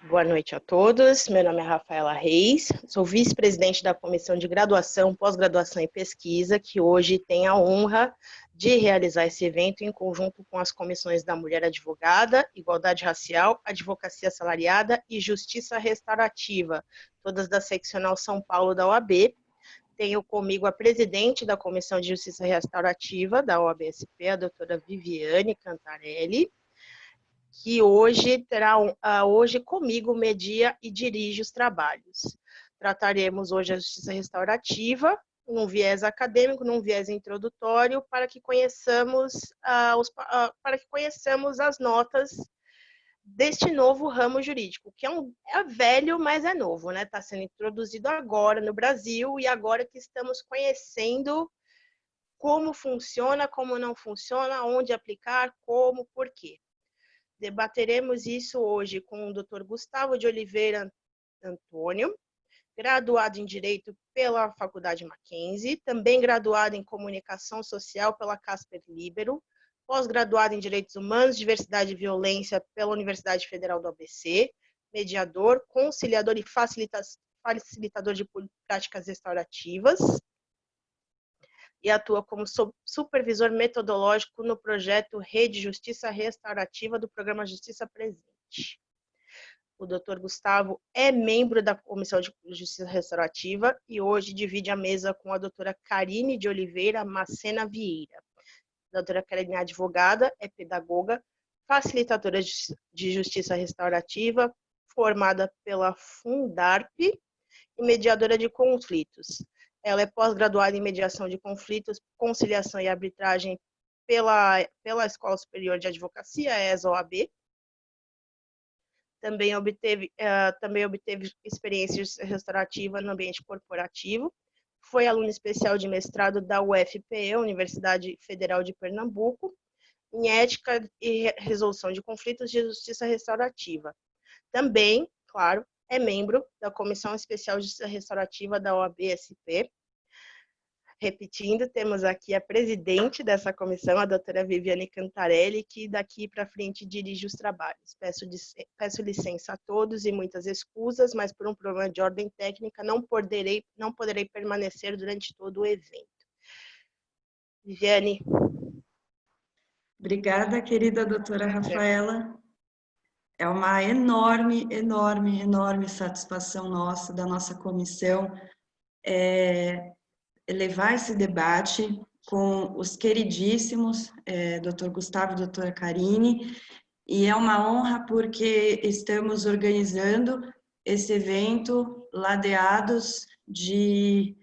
Boa noite a todos. Meu nome é Rafaela Reis, sou vice-presidente da Comissão de Graduação, Pós-Graduação e Pesquisa, que hoje tem a honra de realizar esse evento em conjunto com as comissões da Mulher Advogada, Igualdade Racial, Advocacia Salariada e Justiça Restaurativa, todas da Seccional São Paulo da OAB. Tenho comigo a presidente da Comissão de Justiça Restaurativa da OAB-SP, a doutora Viviane Cantarelli, que hoje hoje comigo media e dirige os trabalhos. Trataremos hoje a justiça restaurativa, num viés acadêmico, num viés introdutório, para que conheçamos as notas deste novo ramo jurídico, que é velho, mas é novo, né? Está sendo introduzido agora no Brasil e agora que estamos conhecendo como funciona, como não funciona, onde aplicar, como, por quê. Debateremos isso hoje com o Dr. Gustavo de Oliveira Antônio, graduado em Direito pela Faculdade Mackenzie, também graduado em Comunicação Social pela Casper Libero, pós-graduado em Direitos Humanos, Diversidade e Violência pela Universidade Federal do ABC, mediador, conciliador e facilitador de práticas restaurativas, e atua como supervisor metodológico no projeto Rede Justiça Restaurativa do Programa Justiça Presente. O Dr. Gustavo é membro da Comissão de Justiça Restaurativa e hoje divide a mesa com a doutora Karine de Oliveira Macena Vieira. A doutora Karine é advogada, é pedagoga, facilitadora de Justiça Restaurativa, formada pela Fundarp e mediadora de conflitos. Ela é pós-graduada em mediação de conflitos, conciliação e arbitragem pela Escola Superior de Advocacia, a ESA-OAB. Também obteve experiência restaurativa no ambiente corporativo. Foi aluna especial de mestrado da UFPE, Universidade Federal de Pernambuco, em Ética e Resolução de Conflitos de Justiça Restaurativa. Também, claro, é membro da Comissão Especial de Justiça Restaurativa da OAB-SP. Repetindo, temos aqui a presidente dessa comissão, a doutora Viviane Cantarelli, que daqui para frente dirige os trabalhos. Peço licença a todos e muitas escusas, mas por um problema de ordem técnica não poderei permanecer durante todo o evento. Viviane. Obrigada, querida doutora Rafaela. É uma enorme satisfação nossa, da nossa comissão, levar esse debate com os queridíssimos Dr. Gustavo e doutora Karine, e é uma honra porque estamos organizando esse evento ladeados de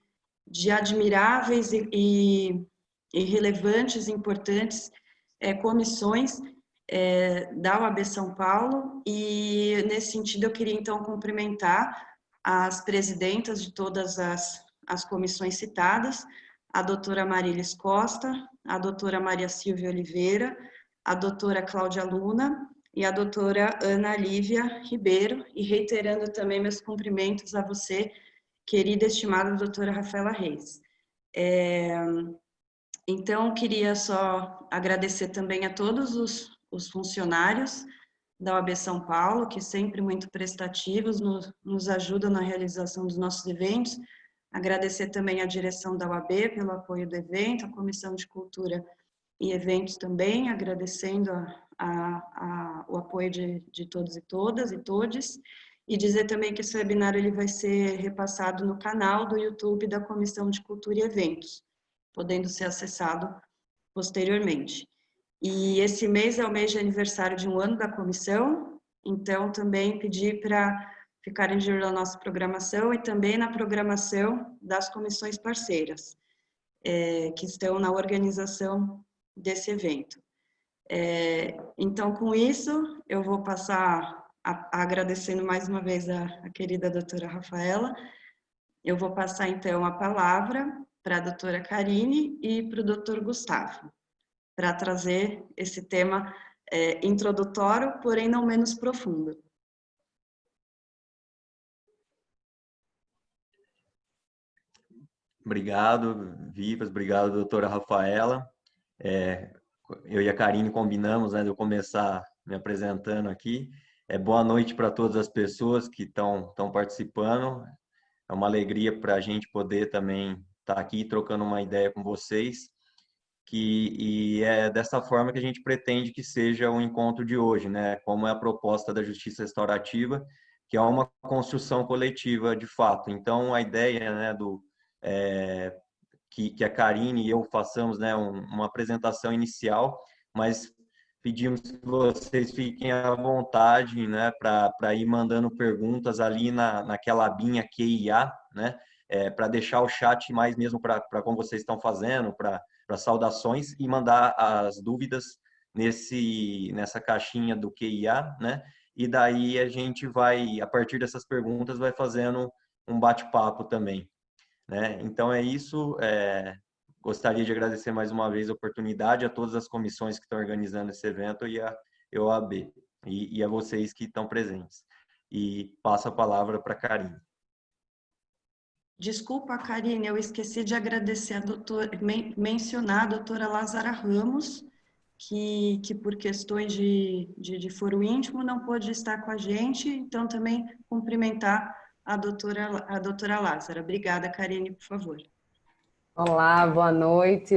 admiráveis e relevantes, importantes comissões da OAB São Paulo, e nesse sentido eu queria então cumprimentar as presidentas de todas as comissões citadas, a doutora Marilis Costa, a doutora Maria Silvia Oliveira, a doutora Cláudia Luna e a doutora Ana Lívia Ribeiro, e reiterando também meus cumprimentos a você, querida e estimada doutora Rafaela Reis. Então, queria só agradecer também a todos os funcionários da OAB São Paulo, que sempre muito prestativos, nos ajudam na realização dos nossos eventos. Agradecer também a direção da OAB pelo apoio do evento, a Comissão de Cultura e Eventos também, agradecendo o apoio de todos e todas e todes, e dizer também que esse webinar ele vai ser repassado no canal do YouTube da Comissão de Cultura e Eventos, podendo ser acessado posteriormente. E esse mês é o mês de aniversário de 1 ano da comissão, então também pedir para ficarem de olho na nossa programação e também na programação das comissões parceiras, que estão na organização desse evento. Então, com isso, eu vou passar, agradecendo mais uma vez a querida doutora Rafaela, eu vou passar então a palavra para a doutora Karine e para o doutor Gustavo, para trazer esse tema introdutório, porém não menos profundo. Obrigado, Vivas, obrigado, doutora Rafaela. Eu e a Karine combinamos, né, de eu começar me apresentando aqui. Boa noite para todas as pessoas que estão participando. É uma alegria para a gente poder também estar aqui trocando uma ideia com vocês. E é dessa forma que a gente pretende que seja o encontro de hoje, né? Como é a proposta da Justiça Restaurativa, que é uma construção coletiva de fato. Então, a ideia, né, que a Karine e eu façamos, né, uma apresentação inicial, mas pedimos que vocês fiquem à vontade, né, para ir mandando perguntas ali naquela abinha QIA, né, para deixar o chat mais mesmo para como vocês estão fazendo, para saudações e mandar as dúvidas nessa caixinha do QIA, né, e daí a gente vai, a partir dessas perguntas, vai fazendo um bate-papo também, né? Então é isso. Gostaria de agradecer mais uma vez a oportunidade a todas as comissões que estão organizando esse evento e a EOAB e a vocês que estão presentes. E passo a palavra para a Karine. Desculpa, Karine, eu esqueci de agradecer mencionar a doutora Lázara Ramos, que por questões de foro íntimo não pôde estar com a gente, então também cumprimentar a doutora Lázara. Obrigada, Karine, por favor. Olá, boa noite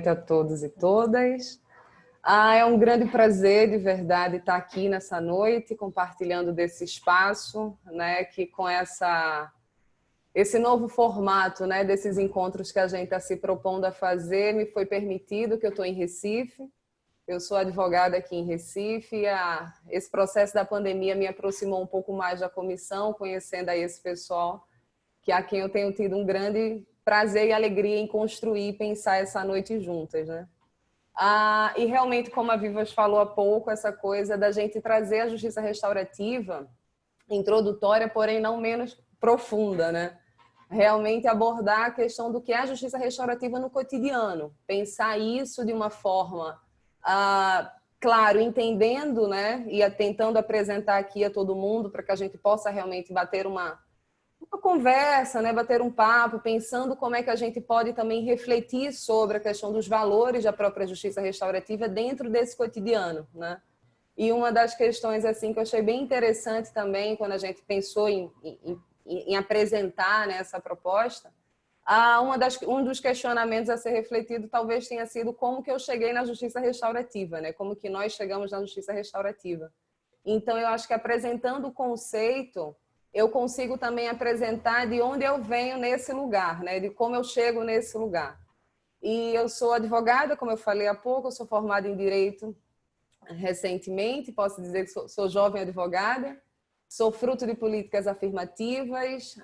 a todos e todas. É um grande prazer, de verdade, estar aqui nessa noite, compartilhando desse espaço, né, que com esse novo formato, né, desses encontros que a gente está se propondo a fazer, me foi permitido, que eu estou em Recife. Eu sou advogada aqui em Recife e esse processo da pandemia me aproximou um pouco mais da comissão, conhecendo aí esse pessoal, que a quem eu tenho tido um grande prazer e alegria em construir e pensar essa noite juntas, né? E realmente, como a Vivas falou há pouco, essa coisa da gente trazer a justiça restaurativa, introdutória, porém não menos profunda, né? Realmente abordar a questão do que é a justiça restaurativa no cotidiano, pensar isso de uma forma, claro, entendendo, né? E tentando apresentar aqui a todo mundo para que a gente possa realmente bater uma conversa, né, bater um papo, pensando como é que a gente pode também refletir sobre a questão dos valores da própria justiça restaurativa dentro desse cotidiano, né? E uma das questões assim que eu achei bem interessante também quando a gente pensou em apresentar, né, essa proposta, um dos questionamentos a ser refletido talvez tenha sido como que eu cheguei na justiça restaurativa, né? Como que nós chegamos na justiça restaurativa. Então eu acho que apresentando o conceito eu consigo também apresentar de onde eu venho nesse lugar, né? De como eu chego nesse lugar. E eu sou advogada, como eu falei há pouco, eu sou formada em Direito recentemente, posso dizer que sou jovem advogada, sou fruto de políticas afirmativas,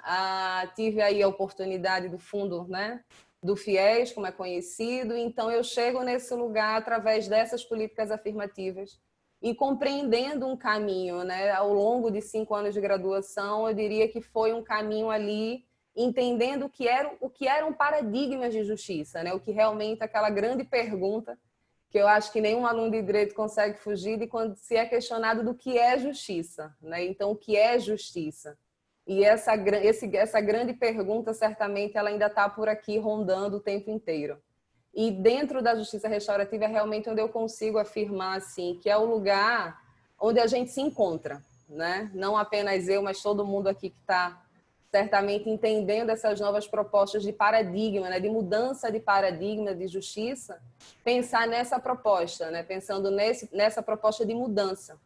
tive aí a oportunidade do fundo, né, do FIES, como é conhecido, então eu chego nesse lugar através dessas políticas afirmativas, e compreendendo um caminho, né? Ao longo de 5 anos de graduação, eu diria que foi um caminho ali, entendendo o que eram paradigmas de justiça, né? O que realmente aquela grande pergunta que eu acho que nenhum aluno de direito consegue fugir de quando se é questionado do que é justiça, né? Então, o que é justiça? E essa grande pergunta, certamente, ela ainda está por aqui rondando o tempo inteiro. E dentro da justiça restaurativa é realmente onde eu consigo afirmar assim, que é o lugar onde a gente se encontra, né? Não apenas eu, mas todo mundo aqui que está certamente entendendo essas novas propostas de paradigma, né? De mudança de paradigma de justiça, pensar nessa proposta, né? Pensando nessa proposta de mudança.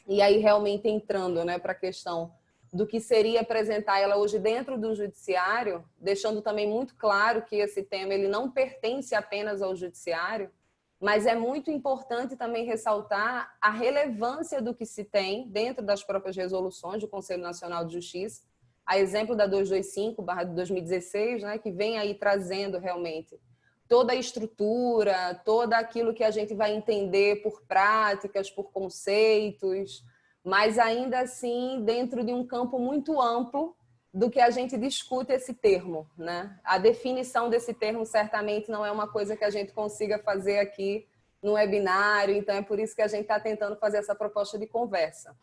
E aí realmente entrando, né, para a questão do que seria apresentar ela hoje dentro do judiciário, deixando também muito claro que esse tema ele não pertence apenas ao judiciário, mas é muito importante também ressaltar a relevância do que se tem dentro das próprias resoluções do Conselho Nacional de Justiça, a exemplo da 225/2016, né, que vem aí trazendo realmente toda a estrutura, todo aquilo que a gente vai entender por práticas, por conceitos, mas ainda assim dentro de um campo muito amplo do que a gente discute esse termo, né? A definição desse termo certamente não é uma coisa que a gente consiga fazer aqui no webinário, então é por isso que a gente está tentando fazer essa proposta de conversa.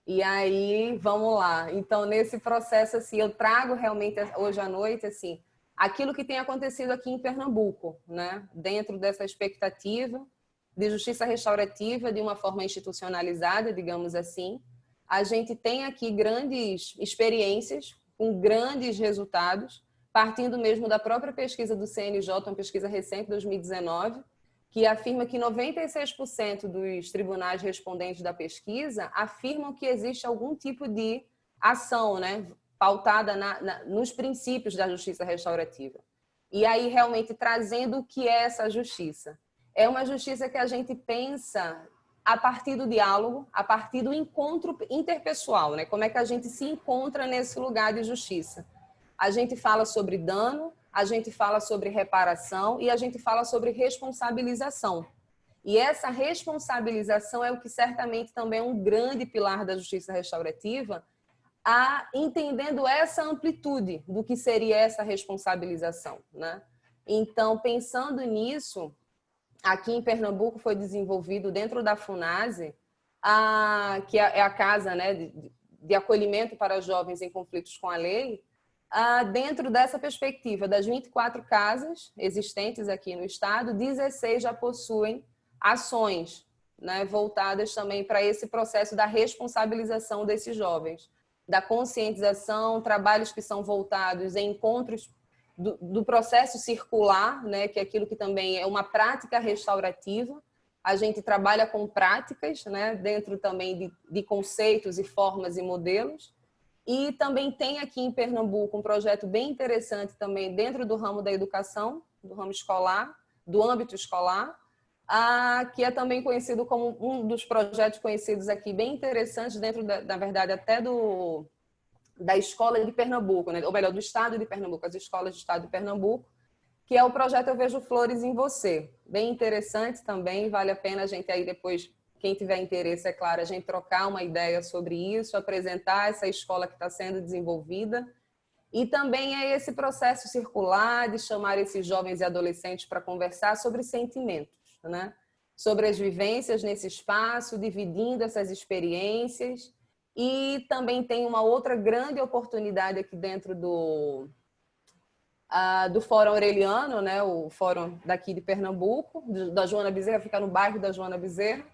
E aí, vamos lá. Então, nesse processo, assim, eu trago realmente hoje à noite, assim, aquilo que tem acontecido aqui em Pernambuco, né? Dentro dessa expectativa de justiça restaurativa de uma forma institucionalizada, digamos assim. A gente tem aqui grandes experiências, com grandes resultados, partindo mesmo da própria pesquisa do CNJ, uma pesquisa recente, 2019, que afirma que 96% dos tribunais respondentes da pesquisa afirmam que existe algum tipo de ação, né, pautada nos princípios da justiça restaurativa. E aí, realmente, trazendo o que é essa justiça. É uma justiça que a gente pensa a partir do diálogo, a partir do encontro interpessoal, né? Como é que a gente se encontra nesse lugar de justiça? A gente fala sobre dano, a gente fala sobre reparação e a gente fala sobre responsabilização. E essa responsabilização é o que certamente também é um grande pilar da justiça restaurativa, entendendo essa amplitude do que seria essa responsabilização, né? Então, pensando nisso, aqui em Pernambuco foi desenvolvido dentro da FUNASE, que é a casa, né, de acolhimento para jovens em conflitos com a lei, dentro dessa perspectiva, das 24 casas existentes aqui no estado, 16 já possuem ações, né, voltadas também para esse processo da responsabilização desses jovens, da conscientização, trabalhos que são voltados em encontros do processo circular, né, que é aquilo que também é uma prática restaurativa. A gente trabalha com práticas, né, dentro também de conceitos e formas e modelos. E também tem aqui em Pernambuco um projeto bem interessante também dentro do ramo da educação, do ramo escolar, do âmbito escolar, que é também conhecido como um dos projetos conhecidos aqui, bem interessantes dentro, na verdade, até da escola de Pernambuco, né? Ou melhor, do estado de Pernambuco, as escolas do estado de Pernambuco, que é o projeto Eu Vejo Flores em Você. Bem interessante também, vale a pena a gente aí depois, quem tiver interesse, é claro, a gente trocar uma ideia sobre isso, apresentar essa escola que está sendo desenvolvida. E também é esse processo circular de chamar esses jovens e adolescentes para conversar sobre sentimentos, né? Sobre as vivências nesse espaço, dividindo essas experiências. E também tem uma outra grande oportunidade aqui dentro do Fórum Aureliano, né? O fórum daqui de Pernambuco, da Joana Bezerra, fica no bairro da Joana Bezerra,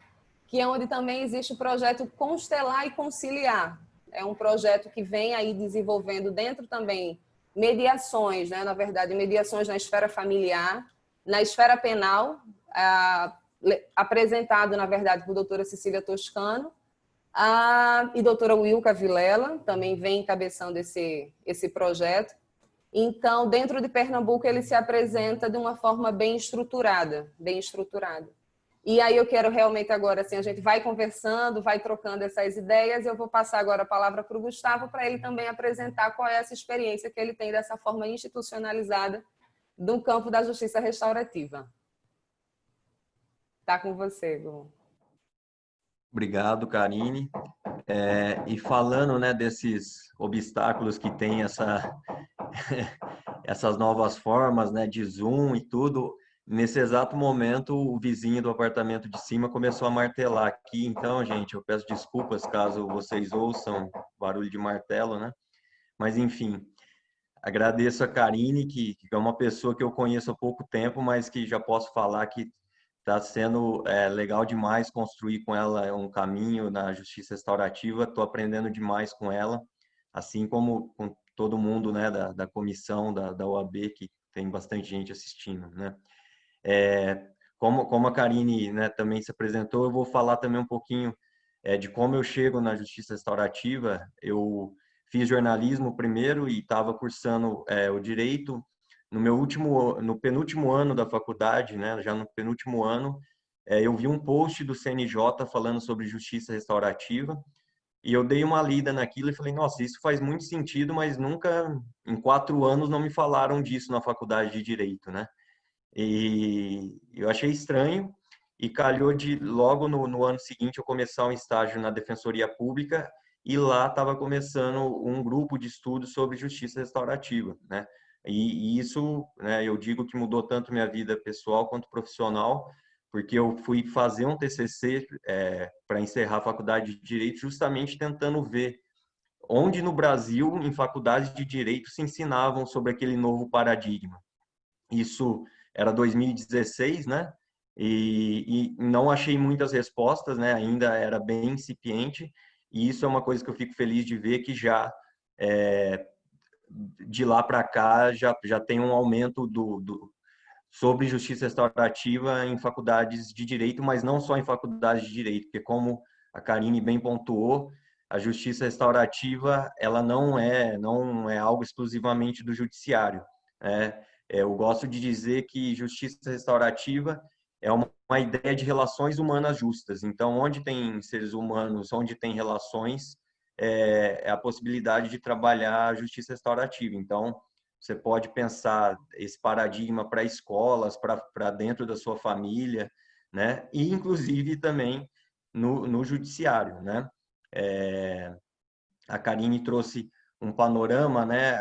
que é onde também existe o projeto Constelar e Conciliar. É um projeto que vem aí desenvolvendo dentro também mediações, né? Na verdade, mediações na esfera familiar, na esfera penal, apresentado, na verdade, por doutora Cecília Toscano, e doutora Wilka Vilela, também vem encabeçando esse projeto. Então, dentro de Pernambuco, ele se apresenta de uma forma bem estruturada, bem estruturada. E aí eu quero realmente agora, assim, a gente vai conversando, vai trocando essas ideias, e eu vou passar agora a palavra para o Gustavo, para ele também apresentar qual é essa experiência que ele tem dessa forma institucionalizada do campo da justiça restaurativa. Está com você, Gu. Obrigado, Karine. E falando, né, desses obstáculos que tem essas novas formas, né, de Zoom e tudo, nesse exato momento o vizinho do apartamento de cima começou a martelar aqui. Então, gente, eu peço desculpas caso vocês ouçam barulho de martelo, né? Mas, enfim, agradeço a Karine, que é uma pessoa que eu conheço há pouco tempo, mas que já posso falar que está sendo legal demais construir com ela um caminho na justiça restaurativa. Estou aprendendo demais com ela, assim como com todo mundo, né, da comissão da OAB, que tem bastante gente assistindo, né? Como a Karine, né, também se apresentou, eu vou falar também um pouquinho de como eu chego na justiça restaurativa. Eu fiz jornalismo primeiro e estava cursando o direito. No penúltimo ano da faculdade, né, já no penúltimo ano, eu vi um post do CNJ falando sobre justiça restaurativa e eu dei uma lida naquilo e falei, nossa, isso faz muito sentido, mas nunca, em 4 anos, não me falaram disso na faculdade de Direito, né? E eu achei estranho e calhou de, logo no ano seguinte, eu começar um estágio na Defensoria Pública e lá estava começando um grupo de estudos sobre justiça restaurativa, né? E isso, né, eu digo que mudou tanto minha vida pessoal quanto profissional, porque eu fui fazer um TCC para encerrar a faculdade de Direito, justamente tentando ver onde no Brasil, em faculdades de Direito, se ensinavam sobre aquele novo paradigma. Isso era 2016, né? e não achei muitas respostas, né? Ainda era bem incipiente, e isso é uma coisa que eu fico feliz de ver que já de lá para cá já tem um aumento sobre justiça restaurativa em faculdades de direito, mas não só em faculdades de direito, porque como a Karine bem pontuou, a justiça restaurativa ela não é algo exclusivamente do judiciário, né? Eu gosto de dizer que justiça restaurativa é uma ideia de relações humanas justas. Então, onde tem seres humanos, onde tem relações, é a possibilidade de trabalhar a justiça restaurativa. Então, você pode pensar esse paradigma para escolas, para dentro da sua família, né? E, inclusive, também no judiciário, né? A Karine trouxe um panorama, né?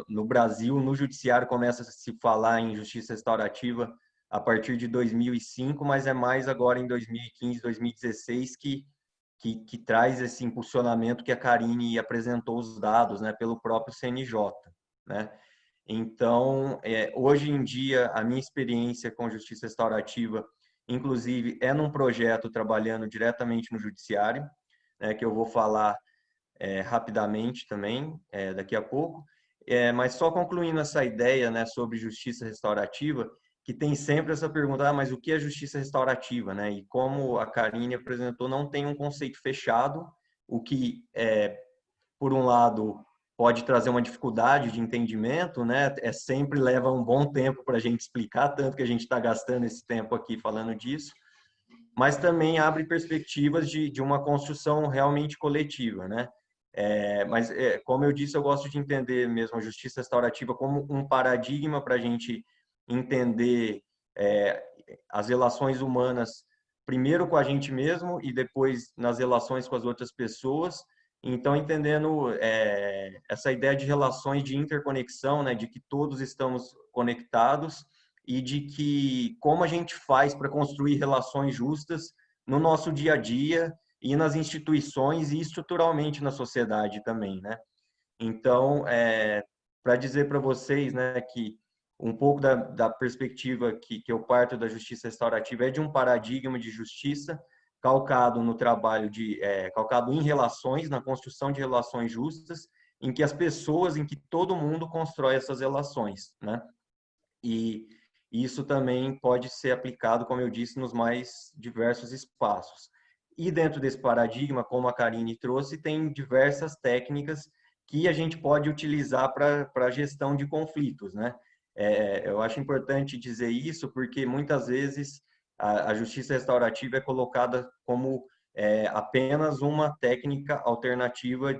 No Brasil, no judiciário, começa a se falar em justiça restaurativa a partir de 2005, mas é mais agora em 2015, 2016 que traz esse impulsionamento que a Karine apresentou os dados, né? Pelo próprio CNJ, né? Então, hoje em dia, a minha experiência com justiça restaurativa, inclusive, é num projeto trabalhando diretamente no judiciário, né, que eu vou falar rapidamente também, daqui a pouco. Mas só concluindo essa ideia, né, sobre justiça restaurativa, que tem sempre essa pergunta, mas o que é justiça restaurativa, né? E como a Karine apresentou, não tem um conceito fechado, o que, por um lado, pode trazer uma dificuldade de entendimento, né? Sempre leva um bom tempo para a gente explicar, tanto que a gente está gastando esse tempo aqui falando disso, mas também abre perspectivas de uma construção realmente coletiva, né? Mas, como eu disse, eu gosto de entender mesmo a justiça restaurativa como um paradigma para a gente entender as relações humanas, primeiro com a gente mesmo e depois nas relações com as outras pessoas. Então, entendendo essa ideia de relações de interconexão, né, de que todos estamos conectados e de que como a gente faz para construir relações justas no nosso dia a dia e nas instituições e estruturalmente na sociedade também, né? Então, para dizer para vocês, né, que um pouco da perspectiva que eu parto da justiça restaurativa é de um paradigma de justiça calcado no trabalho calcado em relações, na construção de relações justas, em que as pessoas, em que todo mundo constrói essas relações, né? E isso também pode ser aplicado, como eu disse, nos mais diversos espaços. E dentro desse paradigma, como a Karine trouxe, tem diversas técnicas que a gente pode utilizar para a gestão de conflitos, né? Eu acho importante dizer isso porque muitas vezes a justiça restaurativa é colocada como apenas uma técnica alternativa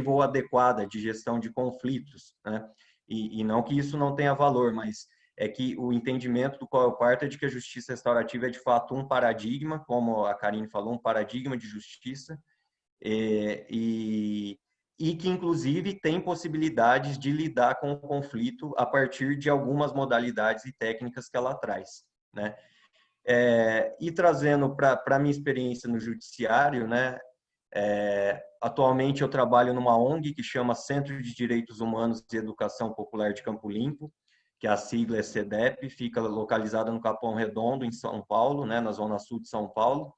ou adequada de gestão de conflitos, né? E não que isso não tenha valor, mas é que o entendimento do qual eu parto é de que a justiça restaurativa é de fato um paradigma, como a Karine falou, um paradigma de justiça, e que inclusive tem possibilidades de lidar com o conflito a partir de algumas modalidades e técnicas que ela traz, né? E trazendo para a minha experiência no judiciário, né? Atualmente eu trabalho numa ONG que chama Centro de Direitos Humanos e Educação Popular de Campo Limpo, que a sigla é CEDEP, fica localizada no Capão Redondo, em São Paulo, né, na zona sul de São Paulo.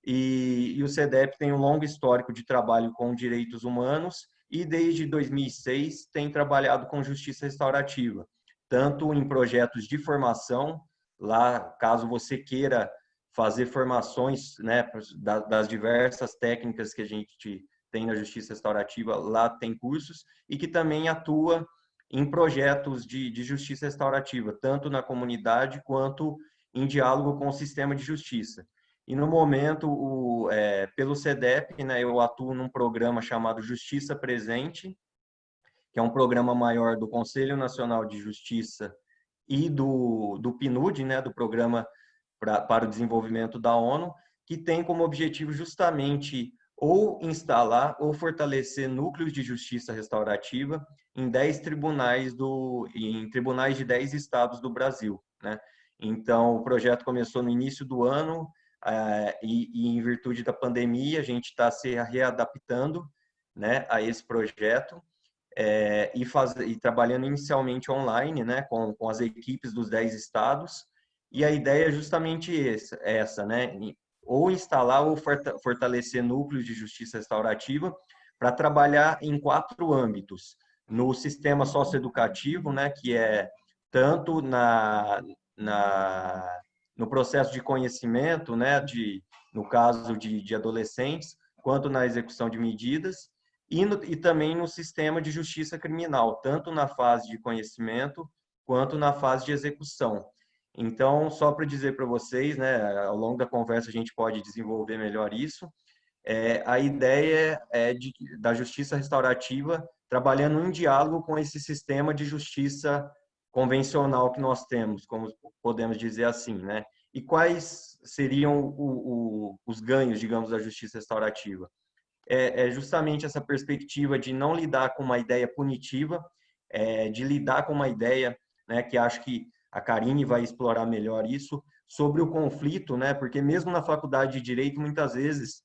E o CEDEP tem um longo histórico de trabalho com direitos humanos e desde 2006 tem trabalhado com justiça restaurativa, tanto em projetos de formação, lá caso você queira fazer formações, né, das diversas técnicas que a gente tem na justiça restaurativa, lá tem cursos, e que também atua em projetos de justiça restaurativa, tanto na comunidade quanto em diálogo com o sistema de justiça. E no momento, pelo CEDEP, né, eu atuo num programa chamado Justiça Presente, que é um programa maior do Conselho Nacional de Justiça e do PNUD, né, do Programa para o Desenvolvimento da ONU, que tem como objetivo justamente ou instalar ou fortalecer núcleos de justiça restaurativa em 10 tribunais em tribunais de 10 estados do Brasil, né? Então, o projeto começou no início do ano, e em virtude da pandemia, a gente está se readaptando, né, a esse projeto, e trabalhando inicialmente online, né, com as equipes dos 10 estados, e a ideia é justamente essa, né? Ou instalar ou fortalecer núcleos de justiça restaurativa para trabalhar em 4 âmbitos. No sistema socioeducativo, né, que é tanto no processo de conhecimento, né, no caso de adolescentes, quanto na execução de medidas, e também no sistema de justiça criminal, tanto na fase de conhecimento quanto na fase de execução. Então, só para dizer para vocês, né, ao longo da conversa a gente pode desenvolver melhor isso, a ideia da justiça restaurativa trabalhando em diálogo com esse sistema de justiça convencional que nós temos, como podemos dizer assim, né? E quais seriam os ganhos, digamos, da justiça restaurativa? É justamente essa perspectiva de não lidar com uma ideia punitiva, de lidar com uma ideia, né, que acho que a Karine vai explorar melhor isso, sobre o conflito, né? Porque mesmo na faculdade de Direito, muitas vezes,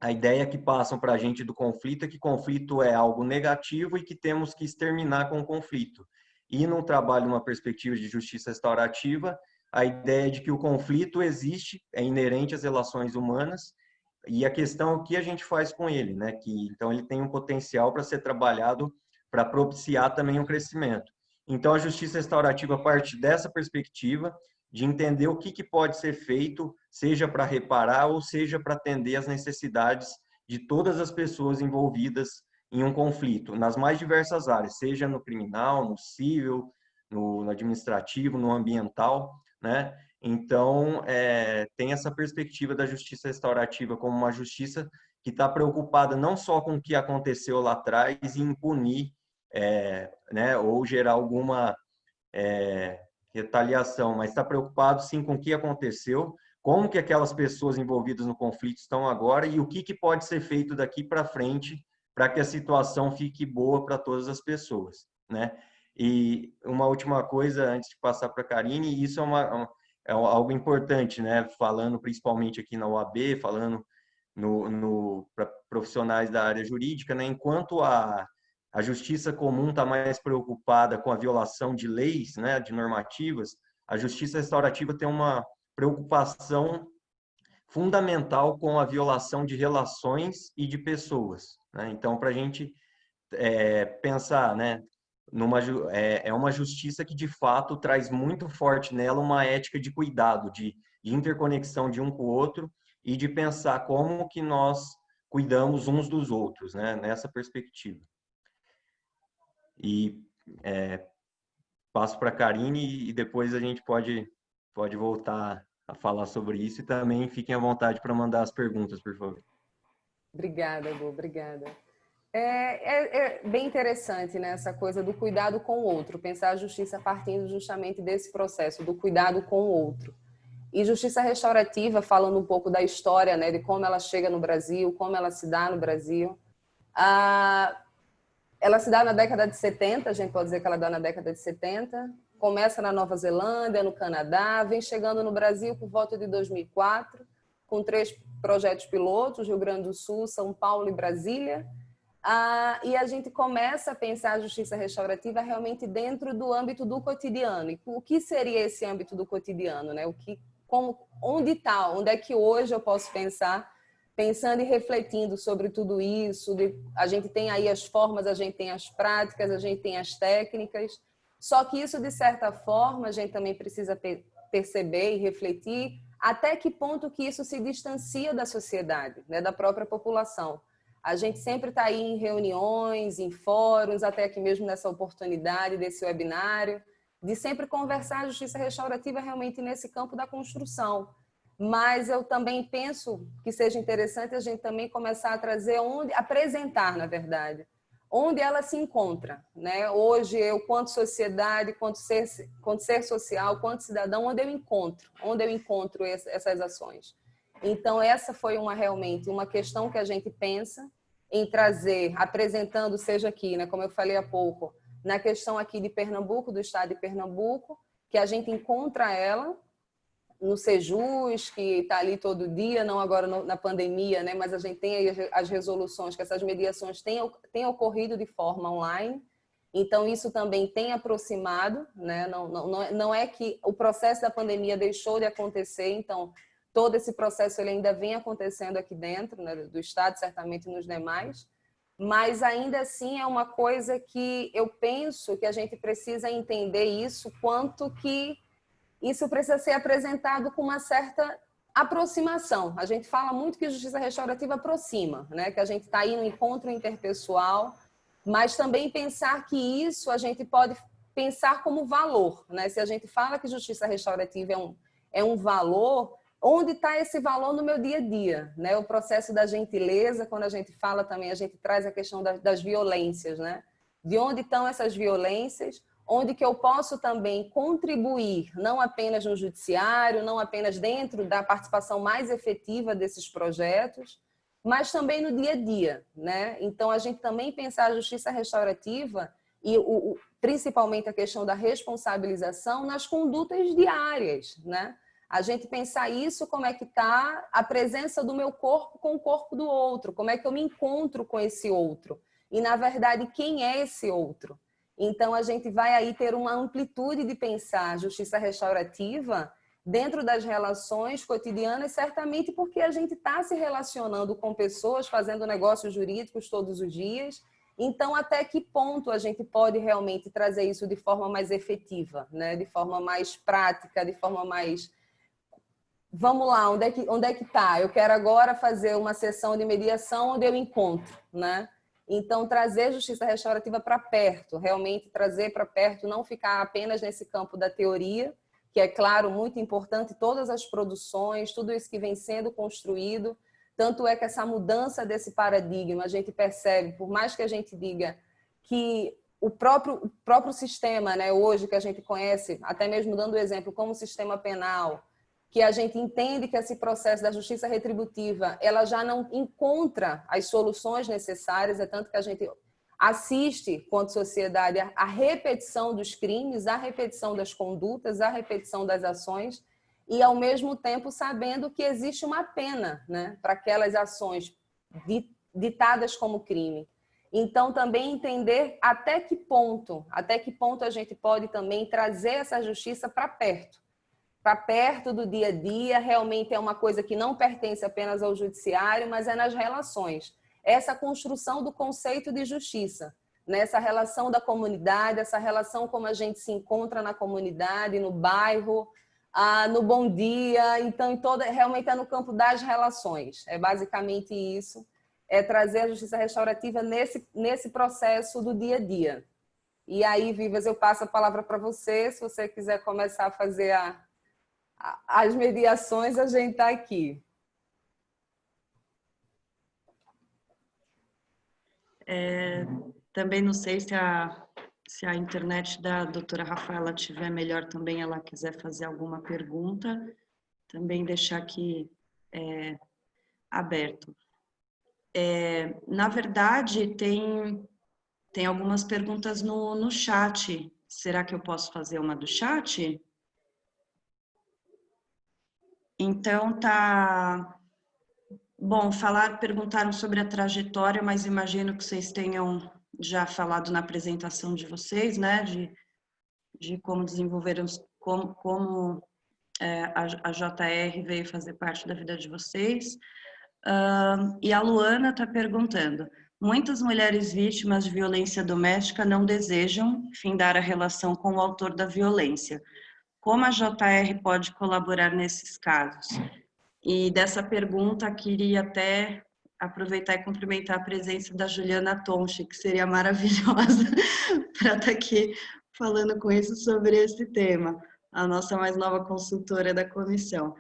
a ideia que passam para a gente do conflito é que conflito é algo negativo e que temos que exterminar com o conflito. E num trabalho, numa perspectiva de justiça restaurativa, a ideia de que o conflito existe, é inerente às relações humanas, e a questão é o que a gente faz com ele, né? Então, ele tem um potencial para ser trabalhado para propiciar também um crescimento. Então, a justiça restaurativa parte dessa perspectiva de entender o que pode ser feito, seja para reparar ou seja para atender às necessidades de todas as pessoas envolvidas em um conflito, nas mais diversas áreas, seja no criminal, no civil, no administrativo, no ambiental, né? Então, tem essa perspectiva da justiça restaurativa como uma justiça que está preocupada não só com o que aconteceu lá atrás e impunir, né, ou gerar alguma retaliação, mas está preocupado sim com o que aconteceu, como que aquelas pessoas envolvidas no conflito estão agora e o que pode ser feito daqui para frente para que a situação fique boa para todas as pessoas, né? E uma última coisa, antes de passar para a Karine, isso é algo importante, né? Falando principalmente aqui na UAB, falando para profissionais da área jurídica, né? Enquanto a justiça comum está mais preocupada com a violação de leis, né, de normativas, a justiça restaurativa tem uma preocupação fundamental com a violação de relações e de pessoas, né? Então, para a gente pensar, né, é uma justiça que, de fato, traz muito forte nela uma ética de cuidado, de interconexão de um com o outro e de pensar como que nós cuidamos uns dos outros, né, nessa perspectiva. E passo para a Karine e depois a gente pode voltar a falar sobre isso e também fiquem à vontade para mandar as perguntas, por favor. Obrigada, Gu, obrigada. É bem interessante, né, essa coisa do cuidado com o outro, pensar a justiça partindo justamente desse processo, do cuidado com o outro. E justiça restaurativa, falando um pouco da história, né, de como ela chega no Brasil, como ela se dá no Brasil. Ela se dá na década de 70, a gente pode dizer que ela dá na década de 70, começa na Nova Zelândia, no Canadá, vem chegando no Brasil por volta de 2004, com 3 projetos pilotos, Rio Grande do Sul, São Paulo e Brasília. E a gente começa a pensar a justiça restaurativa realmente dentro do âmbito do cotidiano. E o que seria esse âmbito do cotidiano, né? Onde está? Onde é que hoje eu posso pensar, pensando e refletindo sobre tudo isso? A gente tem aí as formas, a gente tem as práticas, a gente tem as técnicas. Só que isso, de certa forma, a gente também precisa perceber e refletir até que ponto que isso se distancia da sociedade, né? Da própria população. A gente sempre está aí em reuniões, em fóruns, até aqui mesmo nessa oportunidade desse webinário, de sempre conversar a justiça restaurativa realmente nesse campo da construção. Mas eu também penso que seja interessante a gente também começar a trazer apresentar, na verdade, onde ela se encontra, né? Hoje, eu, quanto sociedade, quanto ser social, quanto cidadão, onde eu encontro essas ações. Então, essa foi realmente uma questão que a gente pensa em trazer, apresentando, seja aqui, né, como eu falei há pouco, na questão aqui de Pernambuco, do estado de Pernambuco, que a gente encontra ela no Sejus, que está ali todo dia, não agora na pandemia, né, mas a gente tem aí as resoluções, que essas mediações têm ocorrido de forma online. Então, isso também tem aproximado, né? Não é que o processo da pandemia deixou de acontecer, então, todo esse processo ele ainda vem acontecendo aqui dentro, né, do Estado, certamente nos demais, mas ainda assim é uma coisa que eu penso que a gente precisa entender isso, quanto que isso precisa ser apresentado com uma certa aproximação. A gente fala muito que justiça restaurativa aproxima, né? Que a gente está aí no encontro interpessoal, mas também pensar que isso a gente pode pensar como valor, né? Se a gente fala que justiça restaurativa é um valor, onde está esse valor no meu dia a dia, né? O processo da gentileza, quando a gente fala também, a gente traz a questão das violências, né? De onde estão essas violências, onde que eu posso também contribuir, não apenas no judiciário, não apenas dentro da participação mais efetiva desses projetos, mas também no dia a dia, né? Então, a gente também pensar a justiça restaurativa e principalmente a questão da responsabilização nas condutas diárias, né? A gente pensar isso, como é que está a presença do meu corpo com o corpo do outro, como é que eu me encontro com esse outro e, na verdade, quem é esse outro? Então, a gente vai aí ter uma amplitude de pensar justiça restaurativa dentro das relações cotidianas, certamente porque a gente está se relacionando com pessoas, fazendo negócios jurídicos todos os dias. Então, até que ponto a gente pode realmente trazer isso de forma mais efetiva, né? De forma mais prática, de forma mais... Vamos lá, onde é que está? Eu quero agora fazer uma sessão de mediação onde eu encontro, né? Então, trazer justiça restaurativa para perto, realmente trazer para perto, não ficar apenas nesse campo da teoria, que é, claro, muito importante, todas as produções, tudo isso que vem sendo construído. Tanto é que essa mudança desse paradigma, a gente percebe, por mais que a gente diga que o próprio sistema, né, hoje que a gente conhece, até mesmo dando o exemplo como sistema penal, que a gente entende que esse processo da justiça retributiva, ela já não encontra as soluções necessárias, é tanto que a gente assiste, quanto sociedade, a repetição dos crimes, a repetição das condutas, a repetição das ações, e, ao mesmo tempo, sabendo que existe uma pena, né, para aquelas ações ditadas como crime. Então, também entender até que ponto a gente pode também trazer essa justiça para perto do dia a dia, realmente é uma coisa que não pertence apenas ao judiciário, mas é nas relações. Essa construção do conceito de justiça, né? Essa relação da comunidade, essa relação como a gente se encontra na comunidade, no bairro, no bom dia, então realmente é no campo das relações. É basicamente isso, é trazer a justiça restaurativa nesse processo do dia a dia. E aí, Vivas, eu passo a palavra para você, se você quiser começar a fazer as mediações, a gente está aqui. Também não sei se a internet da doutora Rafaela estiver melhor também, ela quiser fazer alguma pergunta, também deixar aqui aberto. Na verdade, tem algumas perguntas no chat. Será que eu posso fazer uma do chat? Então, tá... Bom, perguntaram sobre a trajetória, mas imagino que vocês tenham já falado na apresentação de vocês, né? De como desenvolveram, como a JR veio fazer parte da vida de vocês. E a Luana está perguntando: muitas mulheres vítimas de violência doméstica não desejam findar a relação com o autor da violência. Como a JR pode colaborar nesses casos? E dessa pergunta, queria até aproveitar e cumprimentar a presença da Juliana Tonchi, que seria maravilhosa para estar aqui falando com isso sobre esse tema, a nossa mais nova consultora da comissão.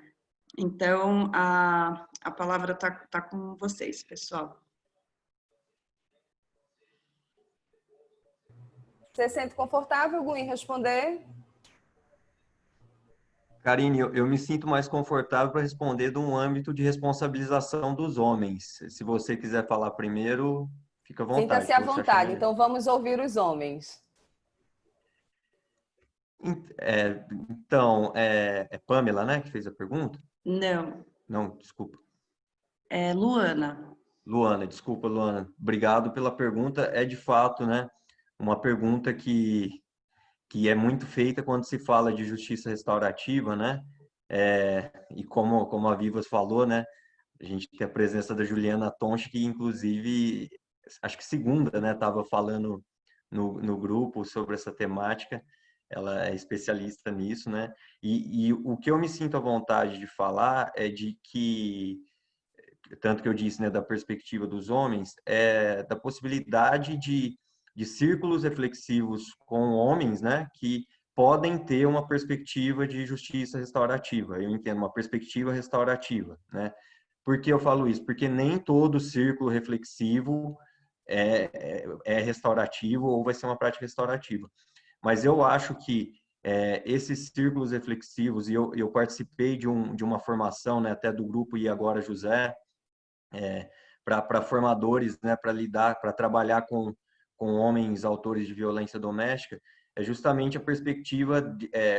Então, a palavra está com vocês, pessoal. Você se sente confortável, Gu, em responder? Karine, eu me sinto mais confortável para responder de um âmbito de responsabilização dos homens. Se você quiser falar primeiro, fica à vontade. Sinta-se à vontade. Então, vamos ouvir os homens. Então, é Pamela, né, que fez a pergunta? Não. Não, desculpa. É Luana. Luana, desculpa, Luana. Obrigado pela pergunta. É de fato, né? uma pergunta que é muito feita quando se fala de justiça restaurativa, né? E como a Vivas falou, né? A gente tem a presença da Juliana Tonchi, que inclusive, acho que segunda, né? Estava falando no grupo sobre essa temática. Ela é especialista nisso, né? E o que eu me sinto à vontade de falar é de que, tanto que eu disse, né, da perspectiva dos homens, da possibilidade de círculos reflexivos com homens, né, que podem ter uma perspectiva de justiça restaurativa. Eu entendo uma perspectiva restaurativa, né? Por que eu falo isso? Porque nem todo círculo reflexivo é restaurativo ou vai ser uma prática restaurativa. Mas eu acho que esses círculos reflexivos, e eu participei de uma formação, né, até do grupo E Agora José, para formadores, né, para trabalhar com homens autores de violência doméstica, é justamente a perspectiva,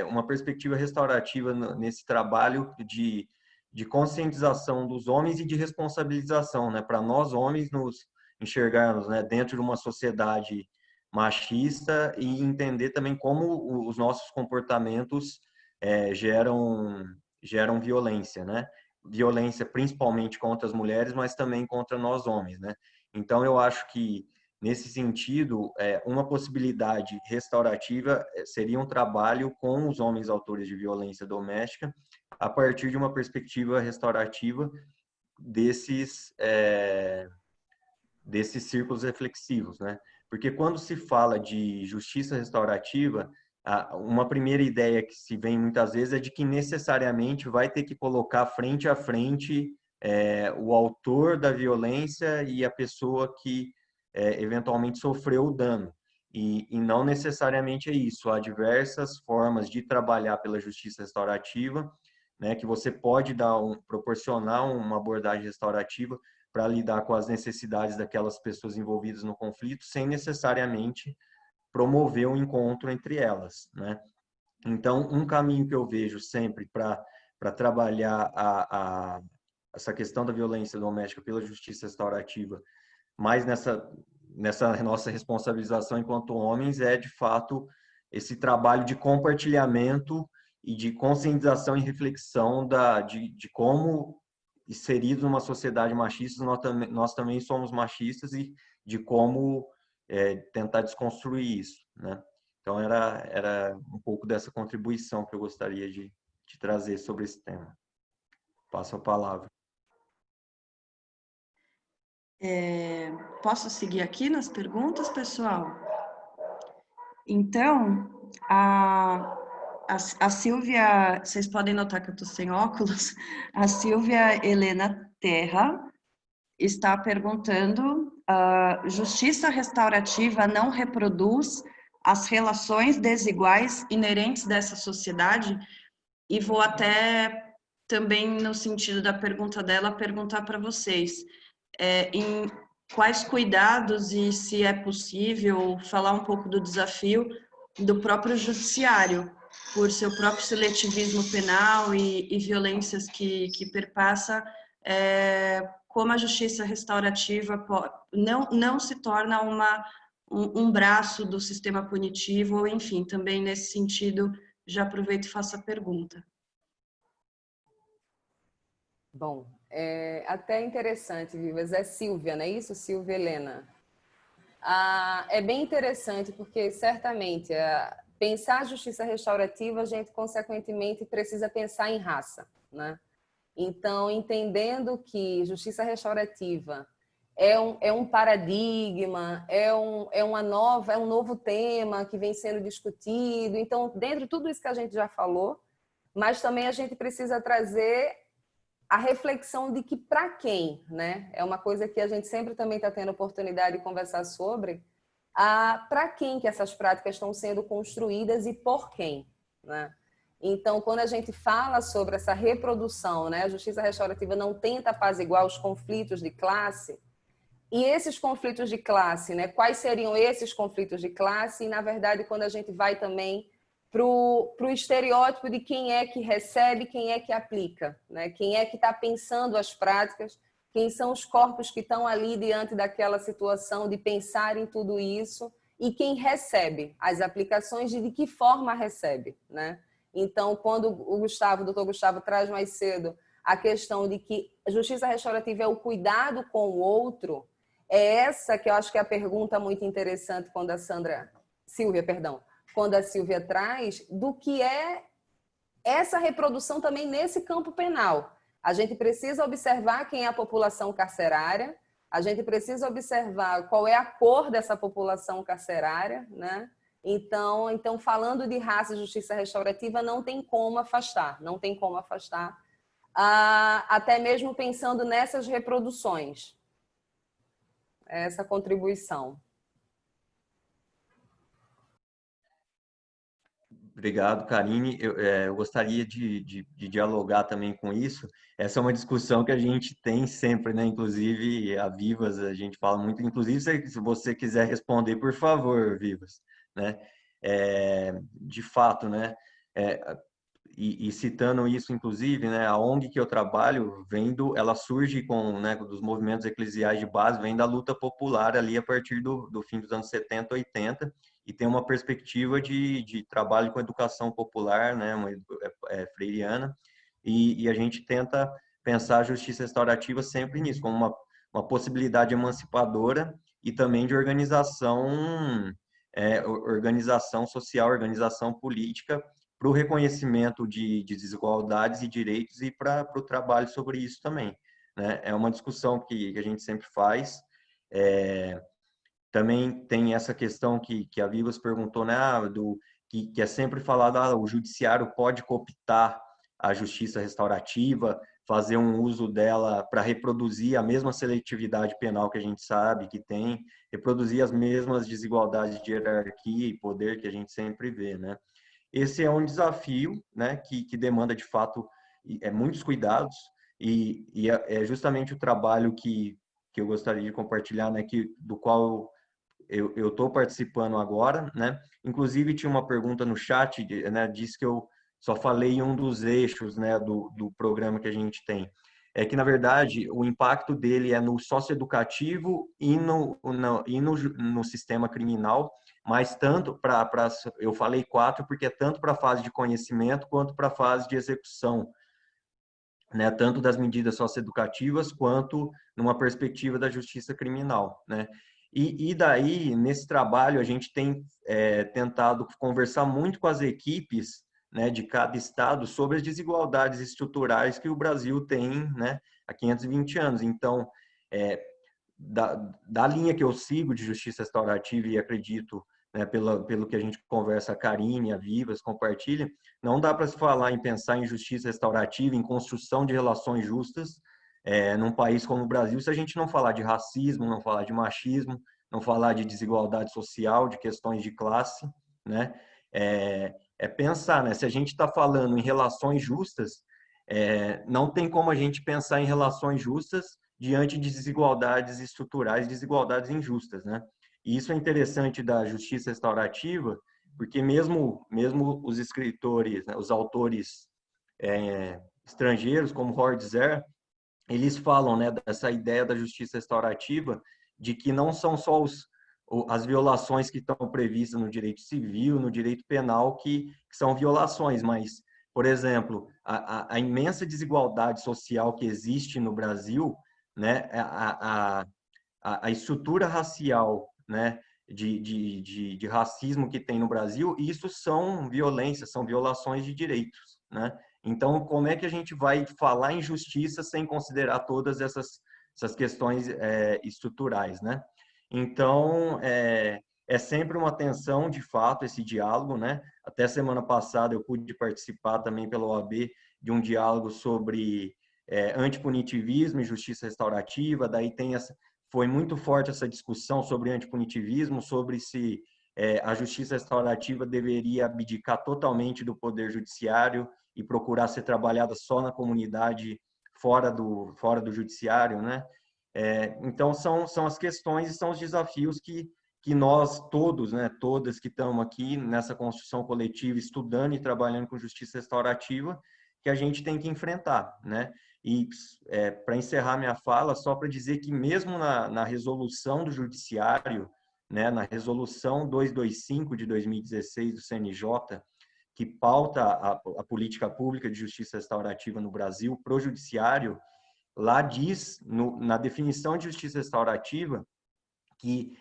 uma perspectiva restaurativa nesse trabalho de conscientização dos homens e de responsabilização, né, para nós homens nos enxergarmos, né, dentro de uma sociedade machista e entender também como os nossos comportamentos geram violência, né? Violência principalmente contra as mulheres, mas também contra nós homens, né? Então eu acho que nesse sentido, uma possibilidade restaurativa seria um trabalho com os homens autores de violência doméstica a partir de uma perspectiva restaurativa desses círculos reflexivos, né? Porque quando se fala de justiça restaurativa, uma primeira ideia que se vem muitas vezes é de que necessariamente vai ter que colocar frente a frente o autor da violência e a pessoa que eventualmente sofreu o dano. E não necessariamente é isso. Há diversas formas de trabalhar pela justiça restaurativa, né, que você pode proporcionar uma abordagem restaurativa para lidar com as necessidades daquelas pessoas envolvidas no conflito, sem necessariamente promover um encontro entre elas, né? Então, um caminho que eu vejo sempre para trabalhar essa questão da violência doméstica pela justiça restaurativa, mais nessa nossa responsabilização enquanto homens, é, de fato, esse trabalho de compartilhamento e de conscientização e reflexão de como, inseridos numa sociedade machista, nós também somos machistas e de como tentar desconstruir isso, né? Então, era um pouco dessa contribuição que eu gostaria de trazer sobre esse tema. Passo a palavra. Posso seguir aqui nas perguntas, pessoal? Então, a Silvia, vocês podem notar que eu estou sem óculos, a Silvia Helena Terra está perguntando: justiça restaurativa não reproduz as relações desiguais inerentes dessa sociedade? E vou até também, no sentido da pergunta dela, perguntar para vocês em quais cuidados e se é possível falar um pouco do desafio do próprio judiciário, por seu próprio seletivismo penal e violências que perpassa, como a justiça restaurativa não se torna um braço do sistema punitivo, ou enfim, também nesse sentido, já aproveito e faço a pergunta. Bom, até interessante, Vivas, é Silvia, não é isso? Silvia Helena. É bem interessante porque, certamente, pensar a justiça restaurativa, a gente, consequentemente, precisa pensar em raça, né? Então, entendendo que justiça restaurativa é um paradigma, é um novo tema que vem sendo discutido. Então, dentro de tudo isso que a gente já falou, mas também a gente precisa trazer a reflexão de que para quem, né? É uma coisa que a gente sempre também está tendo oportunidade de conversar sobre, para quem que essas práticas estão sendo construídas e por quem, né? Então, quando a gente fala sobre essa reprodução, né? A justiça restaurativa não tenta apaziguar os conflitos de classe. E esses conflitos de classe, né? Quais seriam esses conflitos de classe? E, na verdade, quando a gente vai também para o estereótipo de quem é que recebe, quem é que aplica, né? Quem é que está pensando as práticas, quem são os corpos que estão ali diante daquela situação de pensar em tudo isso e quem recebe as aplicações e de que forma recebe, né? Então, quando o doutor Gustavo traz mais cedo a questão de que a justiça restaurativa é o cuidado com o outro, é essa que eu acho que é a pergunta muito interessante quando a Silvia traz, do que é essa reprodução também nesse campo penal. A gente precisa observar quem é a população carcerária, a gente precisa observar qual é a cor dessa população carcerária, né? Então, falando de raça e justiça restaurativa, não tem como afastar, até mesmo pensando nessas reproduções. Essa contribuição. Obrigado, Karine. Eu gostaria de dialogar também com isso. Essa é uma discussão que a gente tem sempre, né? Inclusive, a Vivas, a gente fala muito. Inclusive, se você quiser responder, por favor, Vivas, né? De fato, né? E citando isso, inclusive, né? A ONG que eu trabalho, ela surge né, dos movimentos eclesiais de base, vem da luta popular ali a partir do fim dos anos 70, 80, e tem uma perspectiva de trabalho com educação popular, né, freiriana, e a gente tenta pensar a justiça restaurativa sempre nisso, como uma possibilidade emancipadora e também de organização social, organização política, para o reconhecimento de desigualdades e direitos e para o trabalho sobre isso também, né? É uma discussão que a gente sempre faz. Também tem essa questão que a Vivas perguntou, né, que é sempre falado, o judiciário pode cooptar a justiça restaurativa, fazer um uso dela para reproduzir a mesma seletividade penal que a gente sabe que tem, reproduzir as mesmas desigualdades de hierarquia e poder que a gente sempre vê, né? Esse é um desafio, né, que demanda, de fato, muitos cuidados, e é justamente o trabalho que eu gostaria de compartilhar, né, do qual eu estou participando agora, né? Inclusive, tinha uma pergunta no chat, né, disse que eu só falei um dos eixos, né, do programa que a gente tem. É que, na verdade, o impacto dele é no socioeducativo e no sistema criminal, mas tanto eu falei 4 porque é tanto para a fase de conhecimento quanto para a fase de execução, né, tanto das medidas socioeducativas quanto numa perspectiva da justiça criminal, né? E daí, nesse trabalho, a gente tem tentado conversar muito com as equipes, né, de cada estado sobre as desigualdades estruturais que o Brasil tem, né, há 520 anos. Então, da linha que eu sigo de justiça restaurativa e acredito, né, pelo que a gente conversa, a Karine, a Vivas, compartilha, não dá para se falar em pensar em justiça restaurativa, em construção de relações justas, num país como o Brasil, se a gente não falar de racismo, não falar de machismo, não falar de desigualdade social, de questões de classe, né? Pensar, né? Se a gente está falando em relações justas, não tem como a gente pensar em relações justas diante de desigualdades estruturais, desigualdades injustas, né? E isso é interessante da justiça restaurativa, porque mesmo os escritores, né, os autores estrangeiros, como Howard Zer, eles falam, né, dessa ideia da justiça restaurativa, de que não são só as violações que estão previstas no direito civil, no direito penal, que são violações, mas, por exemplo, a imensa desigualdade social que existe no Brasil, né, a estrutura racial, né, de racismo que tem no Brasil, isso são violências, são violações de direitos, né? Então, como é que a gente vai falar em justiça sem considerar todas essas questões estruturais, né? Então, é sempre uma tensão, de fato, esse diálogo, né? Até semana passada eu pude participar também pela OAB de um diálogo sobre antipunitivismo e justiça restaurativa, daí foi muito forte essa discussão sobre antipunitivismo, sobre se a justiça restaurativa deveria abdicar totalmente do poder judiciário e procurar ser trabalhada só na comunidade fora do judiciário, né? Então, são as questões e são os desafios que nós todos, né, todas que estamos aqui nessa construção coletiva, estudando e trabalhando com justiça restaurativa, que a gente tem que enfrentar, né? E para encerrar minha fala, só para dizer que mesmo na resolução do judiciário, né, na resolução 225 de 2016 do CNJ, que pauta a política pública de justiça restaurativa no Brasil, para o judiciário, lá diz, na definição de justiça restaurativa, que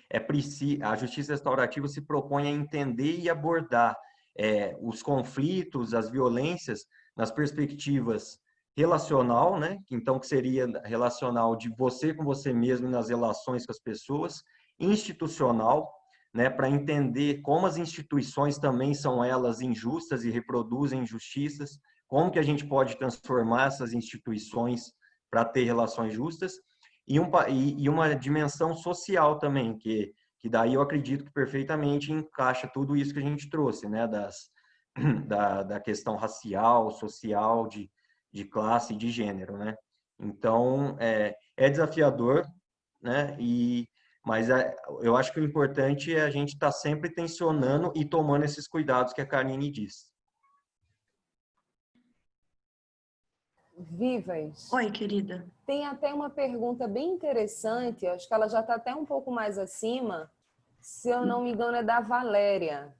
a justiça restaurativa se propõe a entender e abordar os conflitos, as violências, nas perspectivas relacional, né? Então, que seria relacional de você com você mesmo e nas relações com as pessoas, institucional, né? Para entender como as instituições também são elas injustas e reproduzem injustiças, como que a gente pode transformar essas instituições para ter relações justas, e uma dimensão social também, que daí eu acredito que perfeitamente encaixa tudo isso que a gente trouxe, né? Da questão racial, social, de classe, de gênero, né? Então, é desafiador, né? Mas eu acho que o importante é a gente estar sempre tensionando e tomando esses cuidados que a Karine disse. Vivas. Oi, querida. Tem até uma pergunta bem interessante, acho que ela já está até um pouco mais acima, se eu não me engano é da Valéria.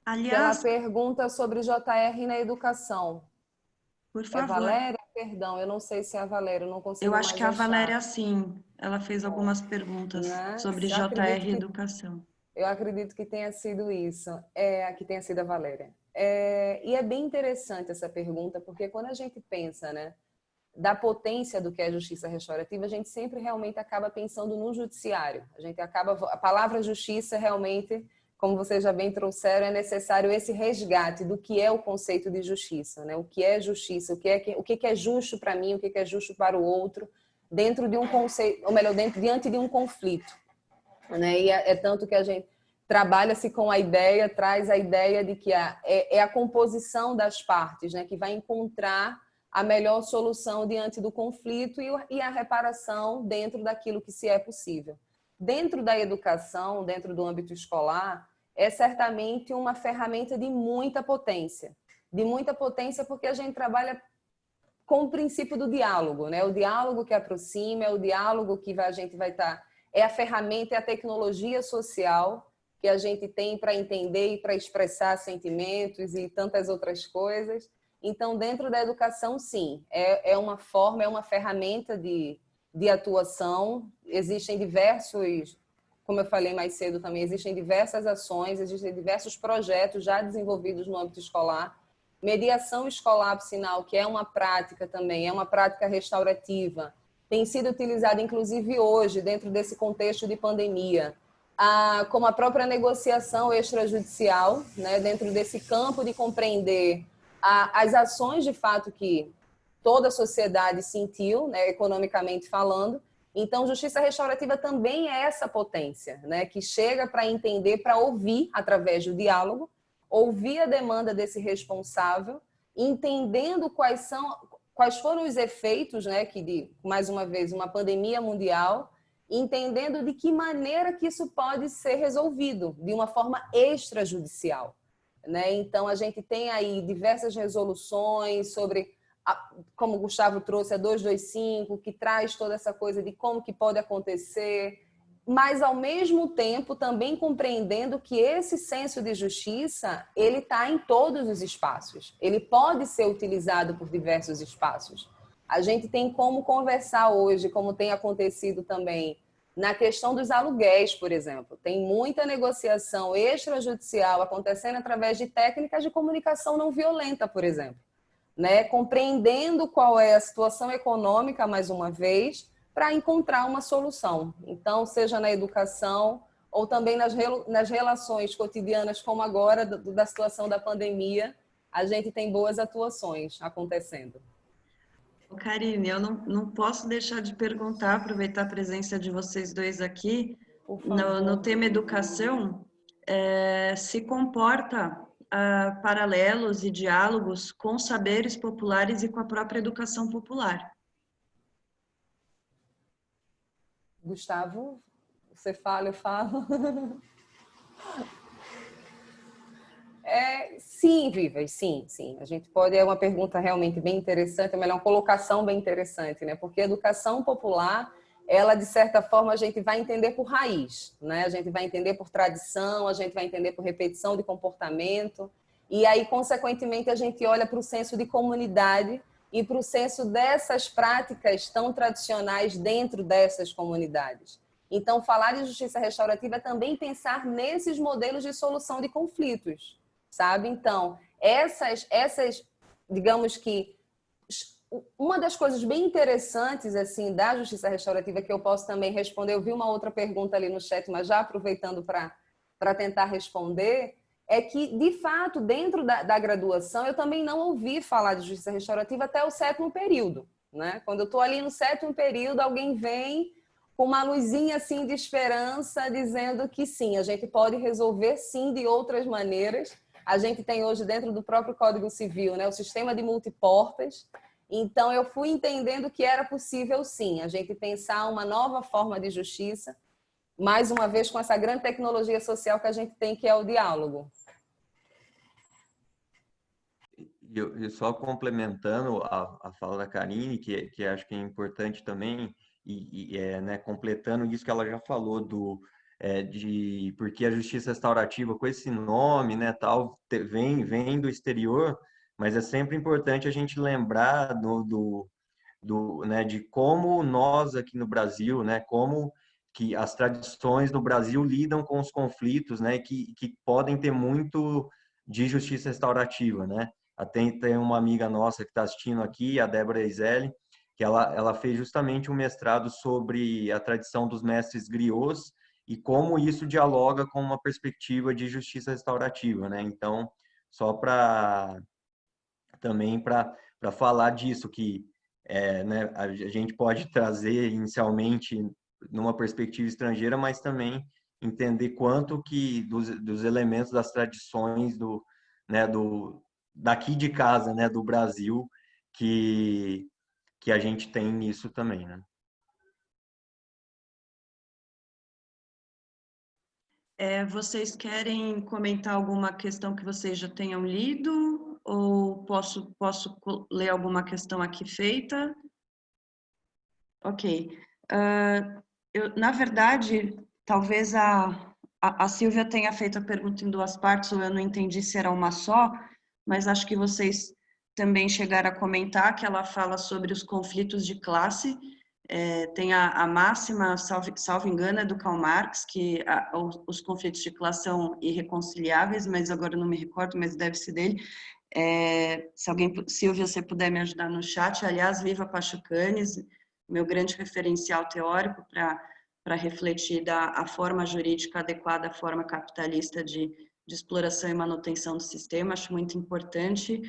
Aliás, que ela pergunta sobre JR na educação. por É favor. Valéria? Perdão, eu não sei se é a Valéria, eu não consigo Eu acho mais que a achar. Valéria, sim. Ela fez algumas perguntas Né? sobre Eu acredito JR Educação. Eu acredito que tenha sido isso, que tenha sido a Valéria. E é bem interessante essa pergunta, porque quando a gente pensa, né, da potência do que é justiça restaurativa, a gente sempre realmente acaba pensando no judiciário. A palavra justiça realmente, como vocês já bem trouxeram, é necessário esse resgate do que é o conceito de justiça, né? O que é justiça, o que é justo para mim, o que é justo para o outro, dentro de um conceito, ou melhor, diante de um conflito, né? E é tanto que a gente trabalha-se com a ideia, traz a ideia de que é a composição das partes, né, que vai encontrar a melhor solução diante do conflito e a reparação dentro daquilo que se é possível. Dentro da educação, dentro do âmbito escolar, é certamente uma ferramenta de muita potência porque a gente trabalha com o princípio do diálogo, né? O diálogo que aproxima, é o diálogo que a gente vai estar... É a ferramenta, é a tecnologia social que a gente tem para entender e para expressar sentimentos e tantas outras coisas. Então, dentro da educação, sim, é uma forma, é uma ferramenta de atuação. Existem diversos, como eu falei mais cedo também, existem diversas ações, existem diversos projetos já desenvolvidos no âmbito escolar. Mediação escolar, por sinal, que é uma prática também, é uma prática restaurativa, tem sido utilizada, inclusive hoje, dentro desse contexto de pandemia, como a própria negociação extrajudicial, né, dentro desse campo de compreender as ações, de fato, que toda a sociedade sentiu, né, economicamente falando. Então, justiça restaurativa também é essa potência, né, que chega para entender, para ouvir, através do diálogo, ouvir a demanda desse responsável, entendendo quais foram os efeitos, né, mais uma vez, uma pandemia mundial, entendendo de que maneira que isso pode ser resolvido, de uma forma extrajudicial, né? Então, a gente tem aí diversas resoluções sobre, como o Gustavo trouxe, a 225, que traz toda essa coisa de como que pode acontecer, mas, ao mesmo tempo, também compreendendo que esse senso de justiça, ele está em todos os espaços. Ele pode ser utilizado por diversos espaços. A gente tem como conversar hoje, como tem acontecido também, na questão dos aluguéis, por exemplo. Tem muita negociação extrajudicial acontecendo através de técnicas de comunicação não violenta, por exemplo, né? Compreendendo qual é a situação econômica, mais uma vez, para encontrar uma solução. Então, seja na educação ou também nas relações cotidianas, como agora, da situação da pandemia, a gente tem boas atuações acontecendo. Karine, eu não posso deixar de perguntar, aproveitar a presença de vocês dois aqui, no tema educação, se comporta paralelos e diálogos com saberes populares e com a própria educação popular. Gustavo, você fala, eu falo. Sim, Vivas, sim. A gente pode, é uma pergunta realmente bem interessante, é uma colocação bem interessante, né? Porque a educação popular, ela, de certa forma, a gente vai entender por raiz, né? A gente vai entender por tradição, a gente vai entender por repetição de comportamento, e aí, consequentemente, a gente olha para o senso de comunidade e para o senso dessas práticas tão tradicionais dentro dessas comunidades. Então, falar de justiça restaurativa é também pensar nesses modelos de solução de conflitos, sabe? Então, digamos que uma das coisas bem interessantes assim da justiça restaurativa que eu posso também responder, eu vi uma outra pergunta ali no chat, mas já aproveitando para tentar responder, é que, de fato, dentro da graduação, eu também não ouvi falar de justiça restaurativa até o 7º período, né? Quando eu estou ali no 7º período, alguém vem com uma luzinha assim de esperança, dizendo que sim, a gente pode resolver sim de outras maneiras. A gente tem hoje dentro do próprio Código Civil, né, o sistema de multiportas. Então eu fui entendendo que era possível sim, a gente pensar uma nova forma de justiça, mais uma vez com essa grande tecnologia social que a gente tem, que é o diálogo. E só complementando a fala da Karine, que acho que é importante também, né, completando isso que ela já falou de porque a justiça restaurativa com esse nome, né, tal, vem do exterior, mas é sempre importante a gente lembrar né, de como nós aqui no Brasil, né, como que as tradições no Brasil lidam com os conflitos, né, que podem ter muito de justiça restaurativa, né? Até tem uma amiga nossa que está assistindo aqui, a Débora Eisele, que ela fez justamente um mestrado sobre a tradição dos mestres griots e como isso dialoga com uma perspectiva de justiça restaurativa, né? Então, só também para falar disso, que né, a gente pode trazer inicialmente numa perspectiva estrangeira, mas também entender quanto que dos elementos das tradições né, daqui de casa, né, do Brasil, que a gente tem nisso também, né? Vocês querem comentar alguma questão que vocês já tenham lido? Ou posso ler alguma questão aqui feita? Ok. Na verdade, talvez a Silvia tenha feito a pergunta em 2 partes, ou eu não entendi se era uma só, mas acho que vocês também chegaram a comentar que ela fala sobre os conflitos de classe. Tem a máxima, salvo engano, é do Karl Marx, que os conflitos de classe são irreconciliáveis, mas agora eu não me recordo, mas deve ser dele. Se alguém, Silvia, você puder me ajudar no chat. Aliás, viva Pachucanes, meu grande referencial teórico para refletir a forma jurídica adequada à forma capitalista de exploração e manutenção do sistema. Acho muito importante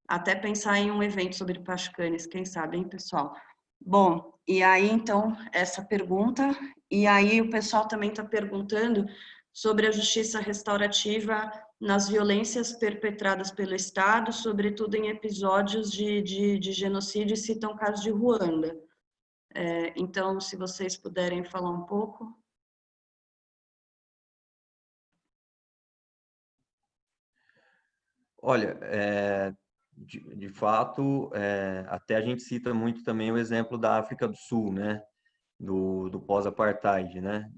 até pensar em um evento sobre Pachucanes, quem sabe, hein, pessoal? Bom, e aí, então, essa pergunta, e aí o pessoal também está perguntando sobre a justiça restaurativa nas violências perpetradas pelo Estado, sobretudo em episódios de genocídio, e citam o caso de Ruanda. Então, se vocês puderem falar um pouco. Olha, de fato, até a gente cita muito também o exemplo da África do Sul, né? Do pós-apartheid, né?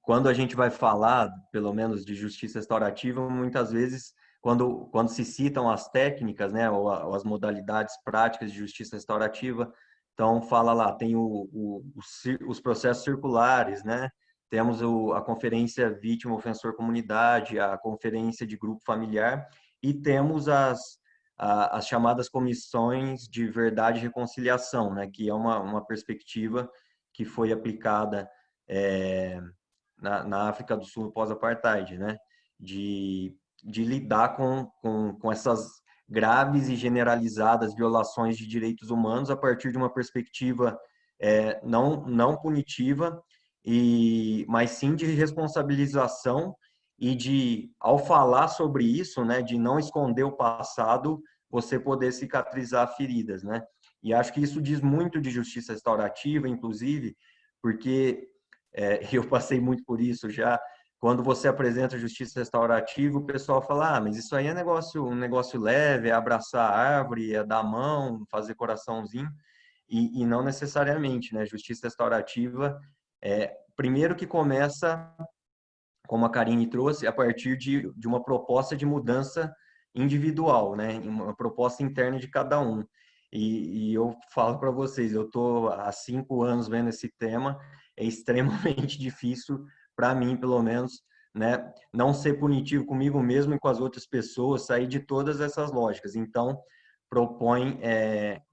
Quando a gente vai falar, pelo menos, de justiça restaurativa, muitas vezes, quando se citam as técnicas, né, ou as modalidades práticas de justiça restaurativa, então fala lá, tem os processos circulares, né? Temos a conferência vítima-ofensor-comunidade, a conferência de grupo familiar, e temos as chamadas comissões de verdade e reconciliação, né, que é uma perspectiva que foi aplicada na África do Sul pós-apartheid, né, de lidar com essas graves e generalizadas violações de direitos humanos a partir de uma perspectiva não punitiva, mas sim de responsabilização e ao falar sobre isso, né, de não esconder o passado, você poder cicatrizar feridas, né? E acho que isso diz muito de justiça restaurativa, inclusive, porque eu passei muito por isso já. Quando você apresenta justiça restaurativa, o pessoal fala, mas isso aí é um negócio leve, é abraçar a árvore, é dar a mão, fazer coraçãozinho. e não necessariamente, né? Justiça restaurativa, primeiro que começa, como a Karine trouxe, a partir de uma proposta de mudança individual, né? Uma proposta interna de cada um. E eu falo para vocês, eu estou há 5 anos vendo esse tema, é extremamente difícil, para mim, pelo menos, né? Não ser punitivo comigo mesmo e com as outras pessoas, sair de todas essas lógicas. Então, propõe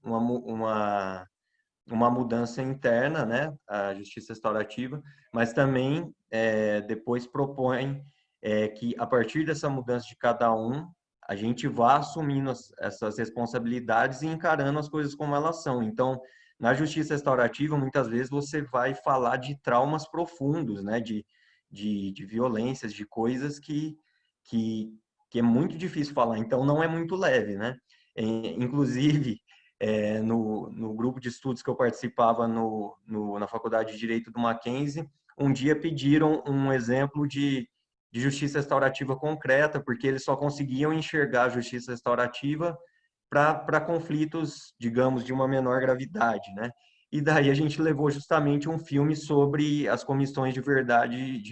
uma mudança interna, né, a justiça restaurativa, mas também depois propõe que a partir dessa mudança de cada um, a gente vá assumindo essas responsabilidades e encarando as coisas como elas são. Então, na justiça restaurativa, muitas vezes você vai falar de traumas profundos, né, de violências, de coisas que é muito difícil falar. Então, não é muito leve, né? Inclusive, no grupo de estudos que eu participava na Faculdade de Direito do Mackenzie, um dia pediram um exemplo de justiça restaurativa concreta, porque eles só conseguiam enxergar a justiça restaurativa para conflitos, digamos, de uma menor gravidade, né? E daí a gente levou justamente um filme sobre as comissões de verdade e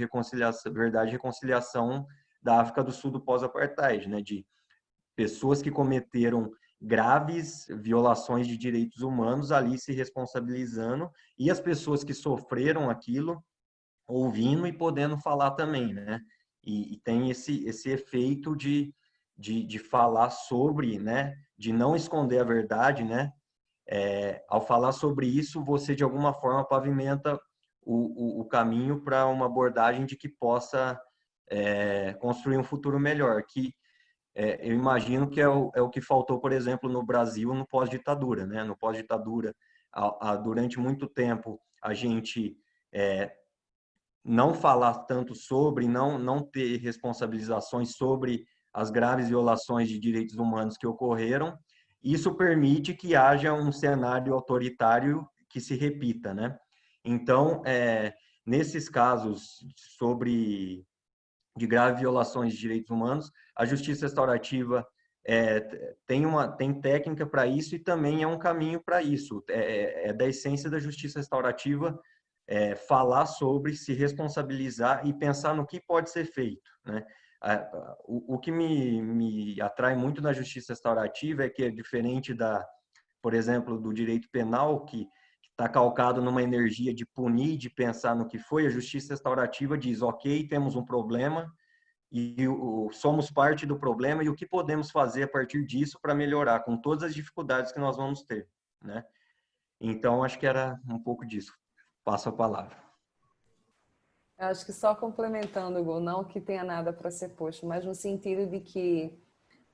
reconciliação da África do Sul do pós-apartheid, né? De pessoas que cometeram graves violações de direitos humanos ali se responsabilizando e as pessoas que sofreram aquilo ouvindo e podendo falar também, né? E tem esse efeito de falar sobre, né? De não esconder a verdade, né? Ao falar sobre isso, você de alguma forma pavimenta o caminho para uma abordagem de que possa construir um futuro melhor, que eu imagino que é o que faltou, por exemplo, no Brasil no pós-ditadura, né? No pós-ditadura, durante muito tempo, a gente não falar tanto sobre, não ter responsabilizações sobre as graves violações de direitos humanos que ocorreram. Isso permite que haja um cenário autoritário que se repita, né? Então, nesses casos de graves violações de direitos humanos, a justiça restaurativa tem técnica para isso e também é um caminho para isso. É da essência da justiça restaurativa falar sobre, se responsabilizar e pensar no que pode ser feito, né? O que me atrai muito na justiça restaurativa é que é diferente por exemplo, do direito penal, que está calcado numa energia de punir, de pensar no que foi. A justiça restaurativa diz, ok, temos um problema e somos parte do problema e o que podemos fazer a partir disso para melhorar, com todas as dificuldades que nós vamos ter, né? Então, acho que era um pouco disso. Passo a palavra. Eu acho que só complementando, Hugo, não que tenha nada para ser posto, mas no sentido de que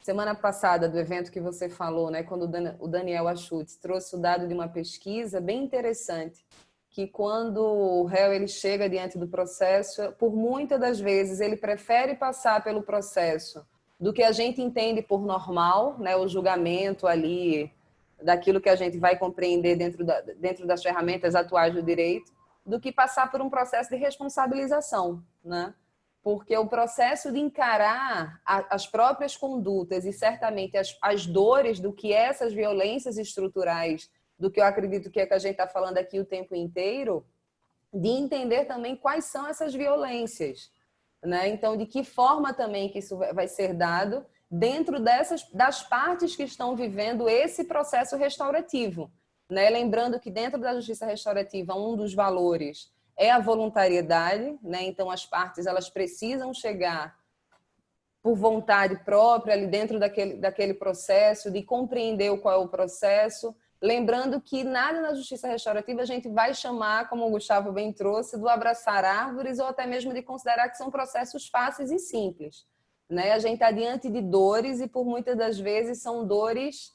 semana passada, do evento que você falou, né, quando o Daniel Achutes trouxe o dado de uma pesquisa bem interessante, que quando o réu ele chega diante do processo, por muitas das vezes ele prefere passar pelo processo do que a gente entende por normal, né, o julgamento ali daquilo que a gente vai compreender dentro das ferramentas atuais do direito, do que passar por um processo de responsabilização, né? Porque o processo de encarar as próprias condutas e certamente as dores do que essas violências estruturais, do que eu acredito que é que a gente está falando aqui o tempo inteiro, de entender também quais são essas violências, né? Então, de que forma também que isso vai ser dado dentro das partes que estão vivendo esse processo restaurativo, né? Lembrando que dentro da justiça restaurativa, um dos valores é a voluntariedade, né? Então as partes elas precisam chegar por vontade própria ali dentro daquele processo, de compreender qual é o processo. Lembrando que nada na justiça restaurativa a gente vai chamar, como o Gustavo bem trouxe, do abraçar árvores ou até mesmo de considerar que são processos fáceis e simples, né? A gente está diante de dores e por muitas das vezes são dores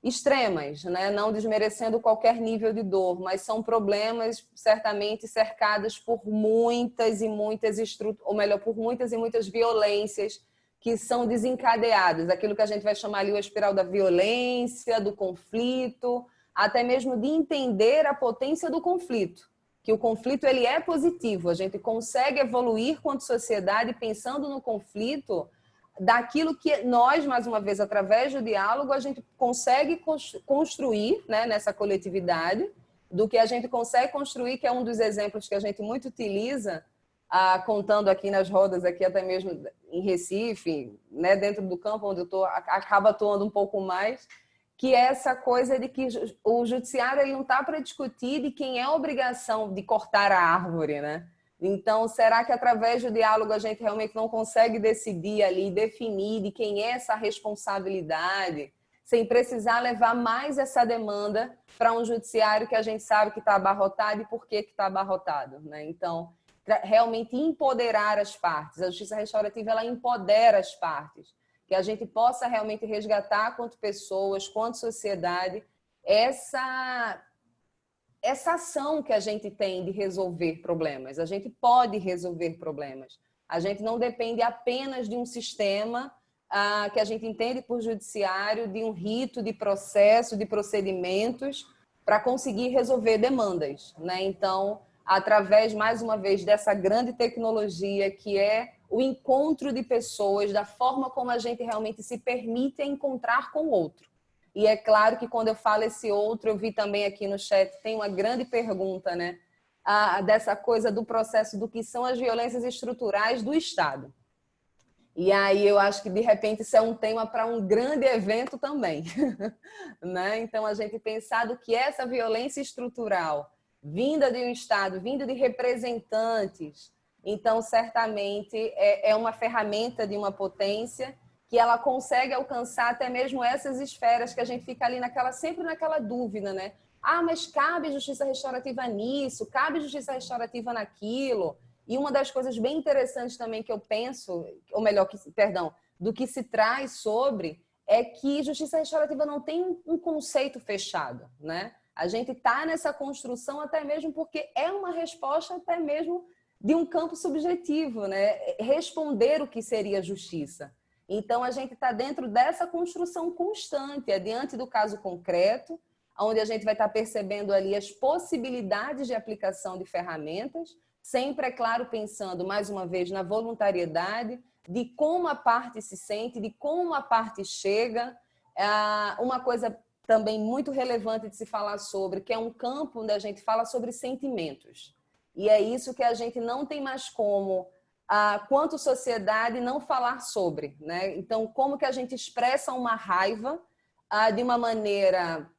extremas, né? Não desmerecendo qualquer nível de dor, mas são problemas certamente cercados por muitas e muitas ou melhor, por muitas e muitas violências que são desencadeadas, aquilo que a gente vai chamar ali a espiral da violência, do conflito, até mesmo de entender a potência do conflito, que o conflito ele é positivo, a gente consegue evoluir quanto sociedade pensando no conflito daquilo que nós, mais uma vez, através do diálogo, a gente consegue construir, né, nessa coletividade, do que a gente consegue construir, que é um dos exemplos que a gente muito utiliza, contando aqui nas rodas, aqui até mesmo em Recife, né, dentro do campo onde eu estou, acaba atuando um pouco mais, que é essa coisa de que o judiciário ele não está para discutir de quem é a obrigação de cortar a árvore, né? Então, será que através do diálogo a gente realmente não consegue decidir ali, definir de quem é essa responsabilidade, sem precisar levar mais essa demanda para um judiciário que a gente sabe que está abarrotado e por que está abarrotado, né? Então, realmente empoderar as partes. A justiça restaurativa, ela empodera as partes. Que a gente possa realmente resgatar, quanto pessoas, quanto sociedade, essa ação que a gente tem de resolver problemas. A gente pode resolver problemas. A gente não depende apenas de um sistema que a gente entende por judiciário, de um rito, de processo, de procedimentos, para conseguir resolver demandas, né? Então, através, mais uma vez, dessa grande tecnologia que é o encontro de pessoas, da forma como a gente realmente se permite encontrar com o outro. E é claro que quando eu falo esse outro, eu vi também aqui no chat, tem uma grande pergunta, né? Dessa coisa do processo do que são as violências estruturais do Estado. E aí eu acho que, de repente, isso é um tema para um grande evento também. Né? Então, a gente pensar do que é essa violência estrutural, vinda de um Estado, vinda de representantes. Então, certamente, é uma ferramenta de uma potência que ela consegue alcançar até mesmo essas esferas que a gente fica ali sempre naquela dúvida, né? Mas cabe justiça restaurativa nisso, cabe justiça restaurativa naquilo. E uma das coisas bem interessantes também que eu penso, ou melhor, do que se traz sobre, é que justiça restaurativa não tem um conceito fechado, né? A gente está nessa construção até mesmo porque é uma resposta até mesmo de um campo subjetivo, né? Responder o que seria justiça. Então, a gente está dentro dessa construção constante, diante do caso concreto, onde a gente vai estar percebendo ali as possibilidades de aplicação de ferramentas, sempre, é claro, pensando, mais uma vez, na voluntariedade, de como a parte se sente, de como a parte chega. Uma coisa também muito relevante de se falar sobre, que é um campo onde a gente fala sobre sentimentos. E é isso que a gente não tem mais como, quanto sociedade, não falar sobre, né? Então, como que a gente expressa uma raiva de uma maneira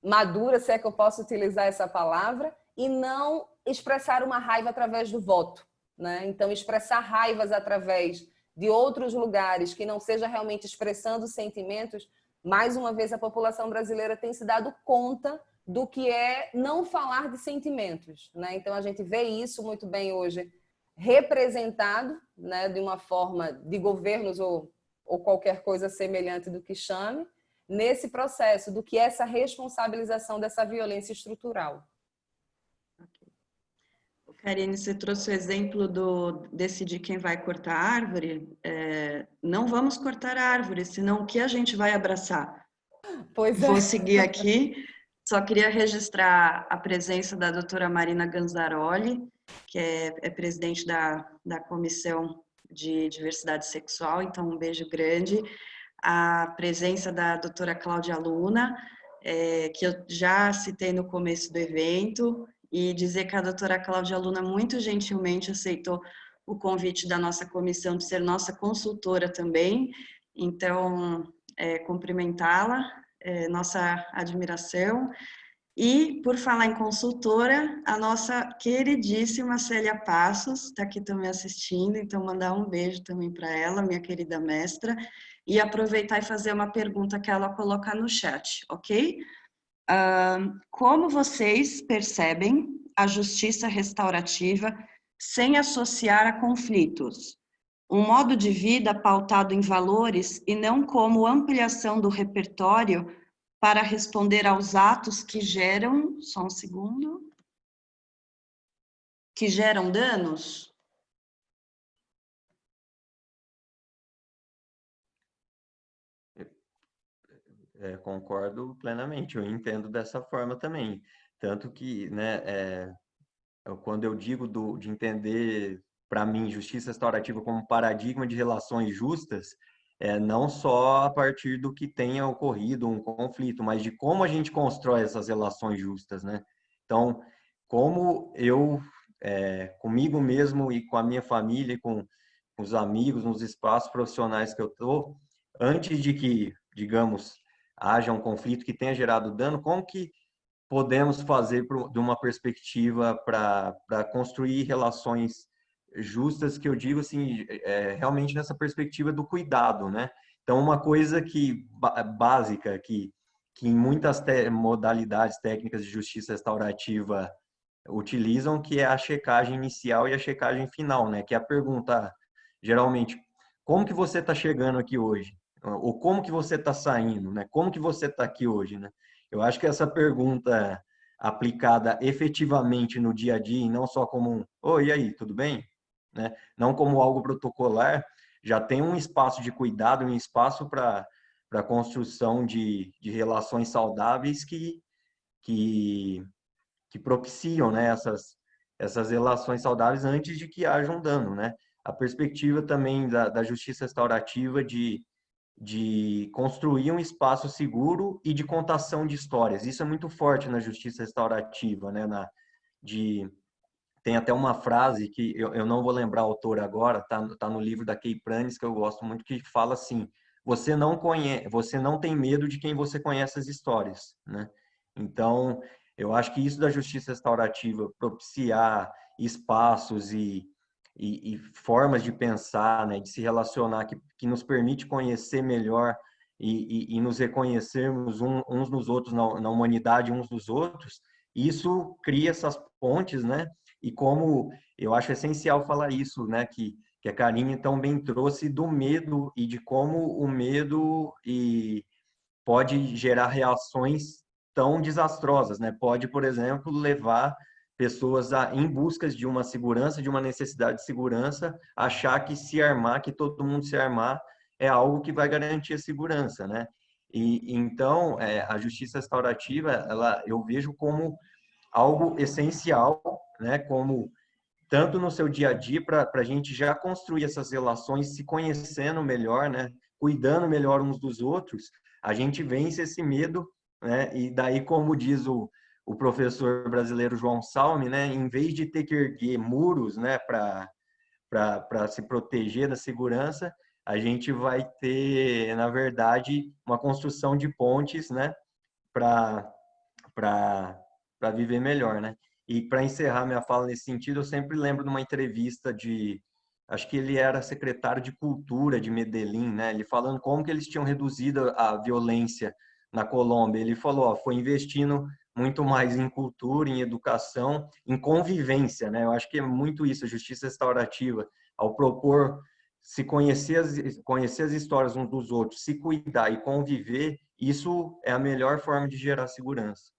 madura, se é que eu posso utilizar essa palavra, e não expressar uma raiva através do voto, né? Então, expressar raivas através de outros lugares que não seja realmente expressando sentimentos, mais uma vez a população brasileira tem se dado conta do que é não falar de sentimentos, né? Então, a gente vê isso muito bem hoje representado, né, de uma forma de governos ou qualquer coisa semelhante do que chame, nesse processo do que é essa responsabilização dessa violência estrutural. Karine, você trouxe o exemplo do decidir quem vai cortar a árvore. Não vamos cortar a árvore, senão o que a gente vai abraçar? Pois é. Vou seguir aqui. Só queria registrar a presença da doutora Marina Ganzaroli, que é presidente da Comissão de Diversidade Sexual, então um beijo grande. A presença da doutora Cláudia Luna, que eu já citei no começo do evento, e dizer que a doutora Cláudia Luna muito gentilmente aceitou o convite da nossa comissão de ser nossa consultora também, então cumprimentá-la, nossa admiração. E, por falar em consultora, a nossa queridíssima Célia Passos está aqui também assistindo, então mandar um beijo também para ela, minha querida mestra, e aproveitar e fazer uma pergunta que ela colocar no chat, ok? Como vocês percebem a justiça restaurativa sem associar a conflitos? Um modo de vida pautado em valores e não como ampliação do repertório para responder aos atos que geram, só um segundo, que geram danos? Concordo plenamente, eu entendo dessa forma também. Tanto que, né, quando eu digo de entender, para mim, justiça restaurativa como paradigma de relações justas, não só a partir do que tenha ocorrido um conflito, mas de como a gente constrói essas relações justas, né? Então, como eu, comigo mesmo e com a minha família, e com os amigos, nos espaços profissionais que eu estou, antes de que, digamos, haja um conflito que tenha gerado dano, como que podemos fazer de uma perspectiva para construir relações justas, que eu digo assim, realmente nessa perspectiva do cuidado, né? Então, uma coisa básica que em muitas modalidades técnicas de justiça restaurativa utilizam, que é a checagem inicial e a checagem final, né? Que é a pergunta, geralmente, como que você está chegando aqui hoje? Ou como que você está saindo, né? Como que você está aqui hoje, né? Eu acho que essa pergunta aplicada efetivamente no dia a dia, e não só como um, oi, e aí, tudo bem? Né? Não como algo protocolar, já tem um espaço de cuidado, um espaço para a construção de relações saudáveis que propiciam, né, essas relações saudáveis antes de que haja um dano, né? A perspectiva também da justiça restaurativa de construir um espaço seguro e de contação de histórias. Isso é muito forte na justiça restaurativa, né? Tem até uma frase que eu não vou lembrar o autor agora, tá no livro da Kay Pranes, que eu gosto muito, que fala assim: você não tem medo de quem você conhece as histórias, né? Então, eu acho que isso da justiça restaurativa, propiciar espaços e formas de pensar, né, de se relacionar, que nos permite conhecer melhor e nos reconhecermos uns nos outros, na humanidade uns dos outros, isso cria essas pontes, né? E como eu acho essencial falar isso, né, que a Karine tão bem trouxe do medo e de como o medo pode gerar reações tão desastrosas, né? Pode, por exemplo, levar pessoas em busca de uma segurança, de uma necessidade de segurança, achar que se armar, que todo mundo se armar, é algo que vai garantir a segurança, né? E então, a justiça restaurativa, eu vejo como algo essencial, né? Como tanto no seu dia a dia, para a gente já construir essas relações, se conhecendo melhor, né? Cuidando melhor uns dos outros, a gente vence esse medo, né? E daí, como diz o professor brasileiro João Salme, né? Em vez de ter que erguer muros, né? Para se proteger da segurança, a gente vai ter, na verdade, uma construção de pontes, né? Para viver melhor, né? E para encerrar minha fala nesse sentido, eu sempre lembro de uma entrevista acho que ele era secretário de Cultura de Medellín, né? Ele falando como que eles tinham reduzido a violência na Colômbia. Ele falou, ó, foi investindo muito mais em cultura, em educação, em convivência, né? Eu acho que é muito isso, a justiça restaurativa, ao propor se conhecer as histórias uns dos outros, se cuidar e conviver, isso é a melhor forma de gerar segurança.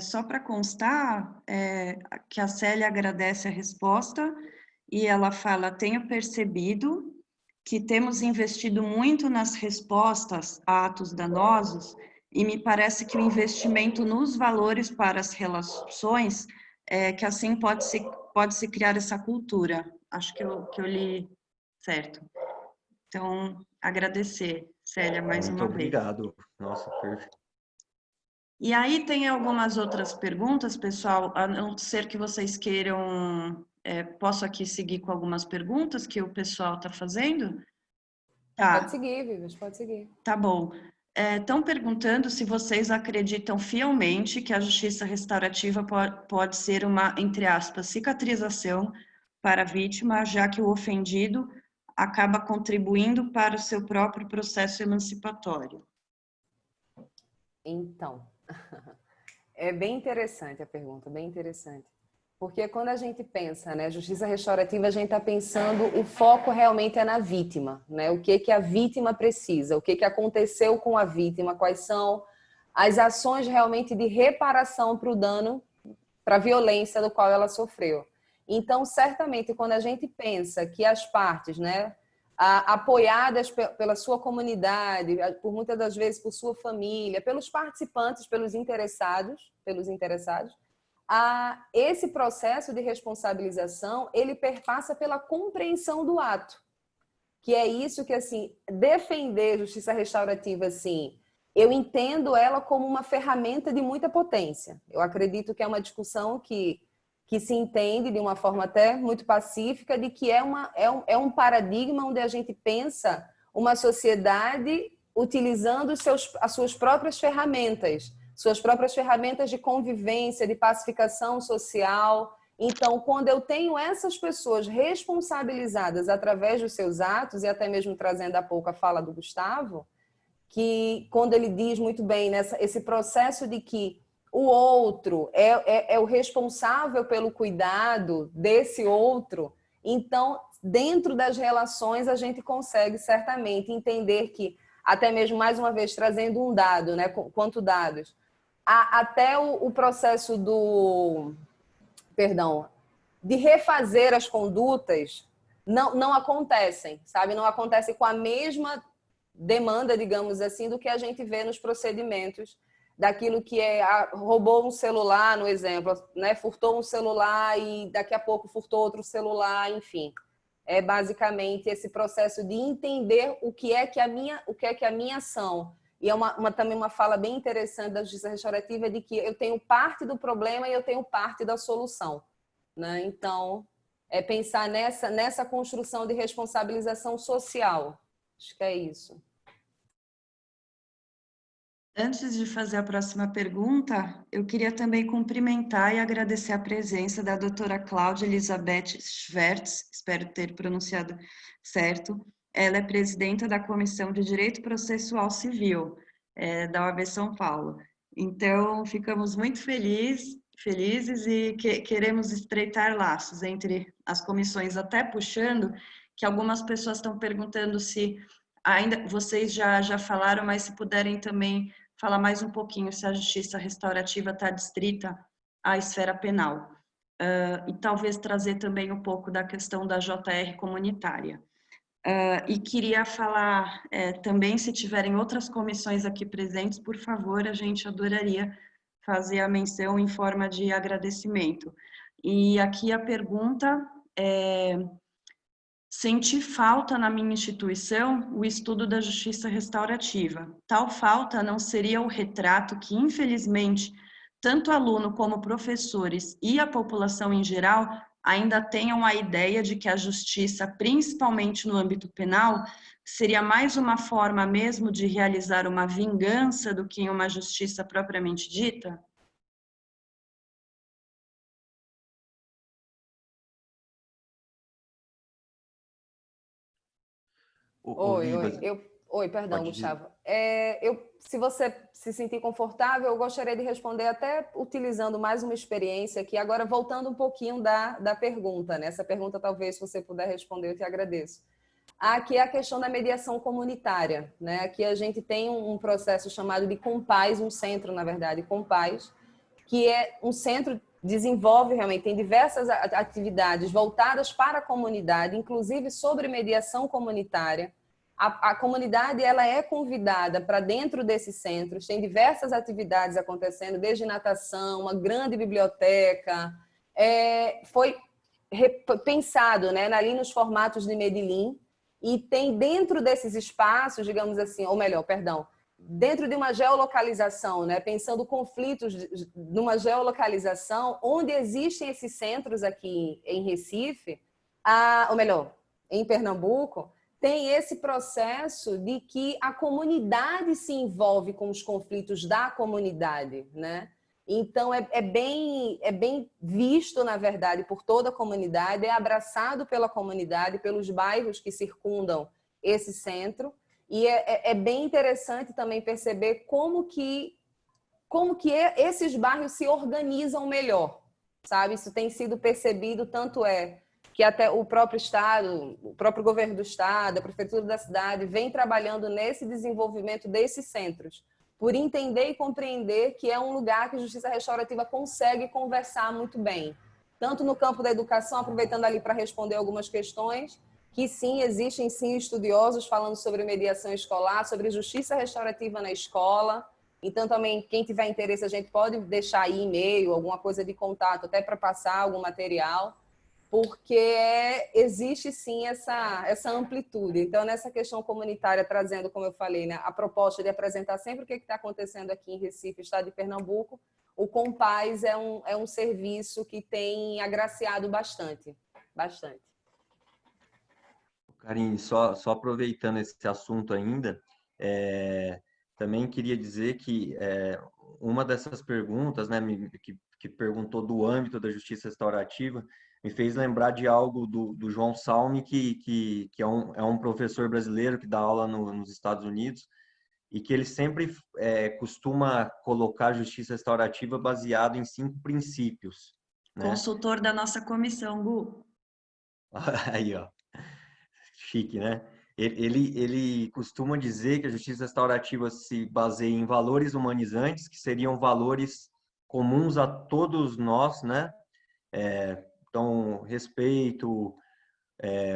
Só para constar, que a Célia agradece a resposta e ela fala: tenho percebido que temos investido muito nas respostas a atos danosos e me parece que o investimento nos valores para as relações, que assim pode-se criar essa cultura. Acho que eu li certo. Então, agradecer, Célia, mais Muito uma vez. obrigado. Nossa, perfeito. E aí tem algumas outras perguntas, pessoal, a não ser que vocês queiram, posso aqui seguir com algumas perguntas que o pessoal está fazendo? Tá. Pode seguir, Vives, pode seguir. Tá bom. Estão perguntando se vocês acreditam fielmente que a justiça restaurativa pode ser uma, entre aspas, cicatrização para a vítima, já que o ofendido acaba contribuindo para o seu próprio processo emancipatório. Então, é bem interessante a pergunta, bem interessante. Porque quando a gente pensa, né, justiça restaurativa, a gente está pensando, o foco realmente é na vítima, né? O que a vítima precisa, o que aconteceu com a vítima, quais são as ações realmente de reparação para o dano, para a violência do qual ela sofreu. Então, certamente, quando a gente pensa que as partes, né, apoiadas pela sua comunidade, por muitas das vezes por sua família, pelos participantes, pelos interessados, esse processo de responsabilização, ele perpassa pela compreensão do ato. Que é isso que, assim, defender justiça restaurativa, assim, eu entendo ela como uma ferramenta de muita potência. Eu acredito que é uma discussão que se entende de uma forma até muito pacífica, de que é um paradigma onde a gente pensa uma sociedade utilizando as suas próprias ferramentas de convivência, de pacificação social. Então, quando eu tenho essas pessoas responsabilizadas através dos seus atos, e até mesmo trazendo há pouco a fala do Gustavo, que quando ele diz muito bem esse processo de que o outro é o responsável pelo cuidado desse outro, então, dentro das relações, a gente consegue certamente entender que, até mesmo, mais uma vez, trazendo um dado, né, quanto dados, até o processo de refazer as condutas não acontecem, sabe? Não acontece com a mesma demanda, digamos assim, do que a gente vê nos procedimentos daquilo que roubou um celular, no exemplo, né? Furtou um celular e daqui a pouco furtou outro celular, enfim. É basicamente esse processo de entender o que é que a minha ação. E é também uma fala bem interessante da justiça restaurativa, de que eu tenho parte do problema e eu tenho parte da solução, né? Então, é pensar nessa construção de responsabilização social. Acho que é isso. Antes de fazer a próxima pergunta, eu queria também cumprimentar e agradecer a presença da doutora Cláudia Elizabeth Schwertz, espero ter pronunciado certo. Ela é presidenta da Comissão de Direito Processual Civil da OAB São Paulo. Então, ficamos muito felizes e queremos estreitar laços entre as comissões, até puxando que algumas pessoas estão perguntando se ainda vocês já falaram, mas se puderem também falar mais um pouquinho se a justiça restaurativa está distrita à esfera penal. E talvez trazer também um pouco da questão da JR comunitária. E queria falar também, se tiverem outras comissões aqui presentes, por favor, a gente adoraria fazer a menção em forma de agradecimento. E aqui a pergunta é: senti falta na minha instituição o estudo da justiça restaurativa. Tal falta não seria o retrato que, infelizmente, tanto aluno como professores e a população em geral ainda tenham a ideia de que a justiça, principalmente no âmbito penal, seria mais uma forma mesmo de realizar uma vingança do que uma justiça propriamente dita? Oi, perdão, Gustavo. Se você se sentir confortável, eu gostaria de responder até utilizando mais uma experiência aqui, agora voltando um pouquinho da pergunta, né? Essa pergunta, talvez, se você puder responder, eu te agradeço. Aqui é a questão da mediação comunitária, né? Aqui a gente tem um processo chamado de Compaz, um centro, na verdade, Compaz, que é um centro desenvolve realmente, tem diversas atividades voltadas para a comunidade, inclusive sobre mediação comunitária. A comunidade ela é convidada para dentro desses centros, tem diversas atividades acontecendo, desde natação, uma grande biblioteca, foi pensado, né, ali nos formatos de Medellín, e tem dentro desses espaços, digamos assim, ou melhor, perdão, dentro de uma geolocalização, né, pensando conflitos numa geolocalização, onde existem esses centros aqui em Recife, ou melhor, em Pernambuco, tem esse processo de que a comunidade se envolve com os conflitos da comunidade, né? Então, é bem visto, na verdade, por toda a comunidade, é abraçado pela comunidade, pelos bairros que circundam esse centro, e é bem interessante também perceber como que esses bairros se organizam melhor, sabe? Isso tem sido percebido, tanto que até o próprio Estado, o próprio governo do Estado, a prefeitura da cidade, vem trabalhando nesse desenvolvimento desses centros, por entender e compreender que é um lugar que a justiça restaurativa consegue conversar muito bem. Tanto no campo da educação, aproveitando ali para responder algumas questões, que sim, existem sim estudiosos falando sobre mediação escolar, sobre justiça restaurativa na escola, Então, também, quem tiver interesse, a gente pode deixar aí e-mail, alguma coisa de contato, até para passar algum material, porque existe sim essa amplitude. Então, nessa questão comunitária, trazendo, como eu falei, né, a proposta de apresentar sempre o que está acontecendo aqui em Recife, estado de Pernambuco, o Compaz é um serviço que tem agraciado bastante. Bastante. Karine, só aproveitando esse assunto ainda, também queria dizer que uma dessas perguntas, né, que perguntou do âmbito da justiça restaurativa, me fez lembrar de algo do João Salme, que é um professor brasileiro que dá aula nos Estados Unidos, e que ele sempre costuma colocar a justiça restaurativa baseado em 5 princípios, né? Consultor da nossa comissão, Gu. Aí, ó. Chique, né? Ele costuma dizer que a justiça restaurativa se baseia em valores humanizantes, que seriam valores comuns a todos nós, né? Então, respeito,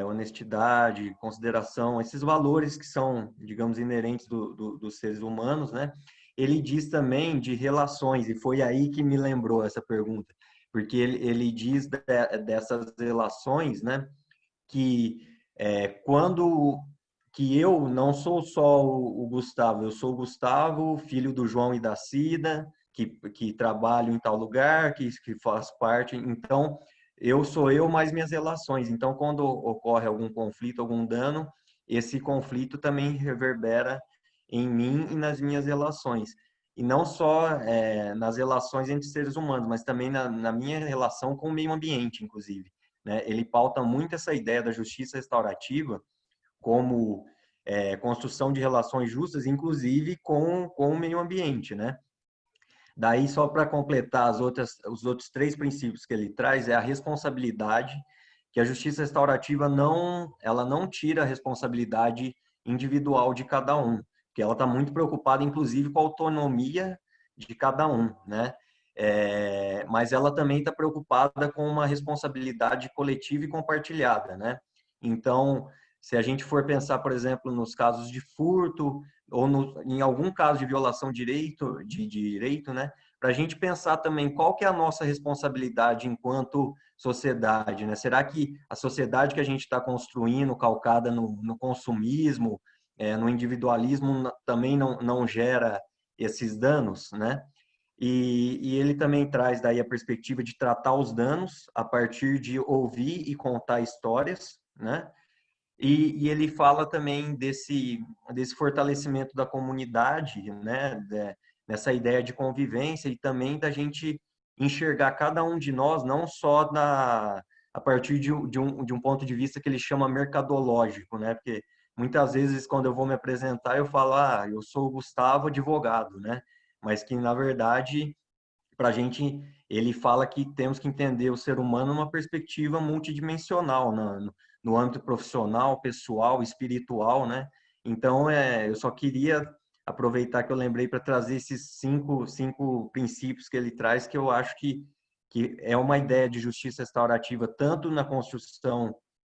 honestidade, consideração, esses valores que são, digamos, inerentes dos seres humanos, né? Ele diz também de relações, e foi aí que me lembrou essa pergunta, porque ele diz dessas relações, né? Que quando que eu não sou só o Gustavo, eu sou o Gustavo, filho do João e da Cida, que trabalho em tal lugar, que faz parte. Então, eu sou eu mais minhas relações. Então, quando ocorre algum conflito, algum dano, esse conflito também reverbera em mim e nas minhas relações. E não só nas relações entre seres humanos, mas também na minha relação com o meio ambiente, inclusive. Né? Ele pauta muito essa ideia da justiça restaurativa como construção de relações justas, inclusive com o meio ambiente, né? Daí, só para completar os outros 3 princípios que ele traz, é a responsabilidade, que a justiça restaurativa ela não tira a responsabilidade individual de cada um, porque ela está muito preocupada, inclusive, com a autonomia de cada um, né? Mas ela também está preocupada com uma responsabilidade coletiva e compartilhada, né? Então, se a gente for pensar, por exemplo, nos casos de furto ou em algum caso de violação de direito, né? Para a gente pensar também qual que é a nossa responsabilidade enquanto sociedade, né? Será que a sociedade que a gente está construindo, calcada no consumismo, no individualismo, também não gera esses danos, né? E ele também traz daí a perspectiva de tratar os danos a partir de ouvir e contar histórias, né? E ele fala também desse fortalecimento da comunidade, né? Nessa ideia de convivência e também da gente enxergar cada um de nós não só a partir de um ponto de vista que ele chama mercadológico, né? Porque muitas vezes quando eu vou me apresentar eu falo, eu sou o Gustavo, advogado, né? Mas que na verdade para a gente, ele fala que temos que entender o ser humano numa perspectiva multidimensional, no âmbito profissional, pessoal, espiritual, né? Então, eu só queria aproveitar que eu lembrei para trazer esses cinco princípios que ele traz, que eu acho que é uma ideia de justiça restaurativa, tanto na construção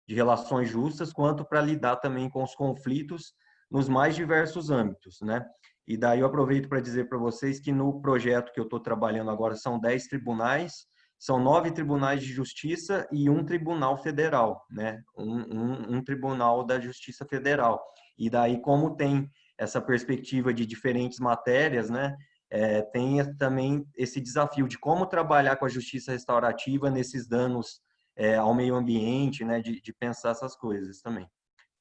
de relações justas, quanto para lidar também com os conflitos nos mais diversos âmbitos, né? E daí eu aproveito para dizer para vocês que no projeto que eu estou trabalhando agora são 10 tribunais, são 9 tribunais de justiça e um tribunal federal, né? Um tribunal da Justiça Federal. E daí, como tem essa perspectiva de diferentes matérias, né? Tem também esse desafio de como trabalhar com a justiça restaurativa nesses danos ao meio ambiente, né? De pensar essas coisas também.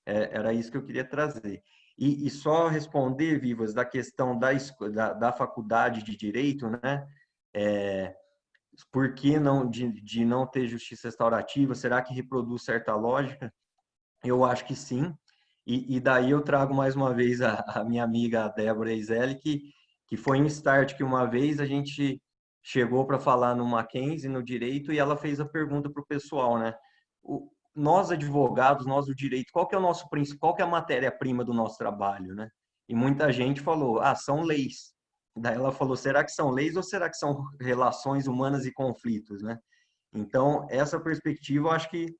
Era isso que eu queria trazer. E só responder, Vivas, da questão da faculdade de Direito, né? Por que não, de não ter justiça restaurativa? Será que reproduz certa lógica? Eu acho que sim. E daí eu trago mais uma vez a minha amiga Débora Eisele, que foi um start que uma vez a gente chegou para falar no Mackenzie, no Direito, e ela fez a pergunta para o pessoal, né? Nós advogados, nós do direito, qual que é o nosso princípio, qual que é a matéria-prima do nosso trabalho, né? E muita gente falou, são leis. Daí ela falou, será que são leis ou será que são relações humanas e conflitos, né? Então, essa perspectiva, eu acho que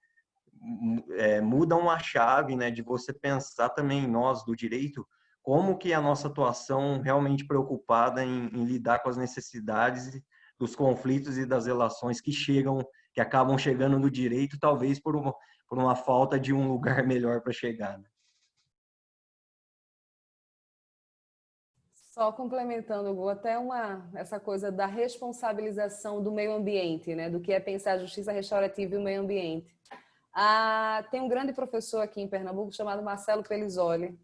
muda uma chave, né, de você pensar também nós do direito como que a nossa atuação realmente preocupada em lidar com as necessidades dos conflitos e das relações que acabam chegando no direito, talvez por uma falta de um lugar melhor para chegar, né? Só complementando, Gu, até essa coisa da responsabilização do meio ambiente, né? Do que é pensar a justiça restaurativa e o meio ambiente. Tem um grande professor aqui em Pernambuco chamado Marcelo Pelizoli,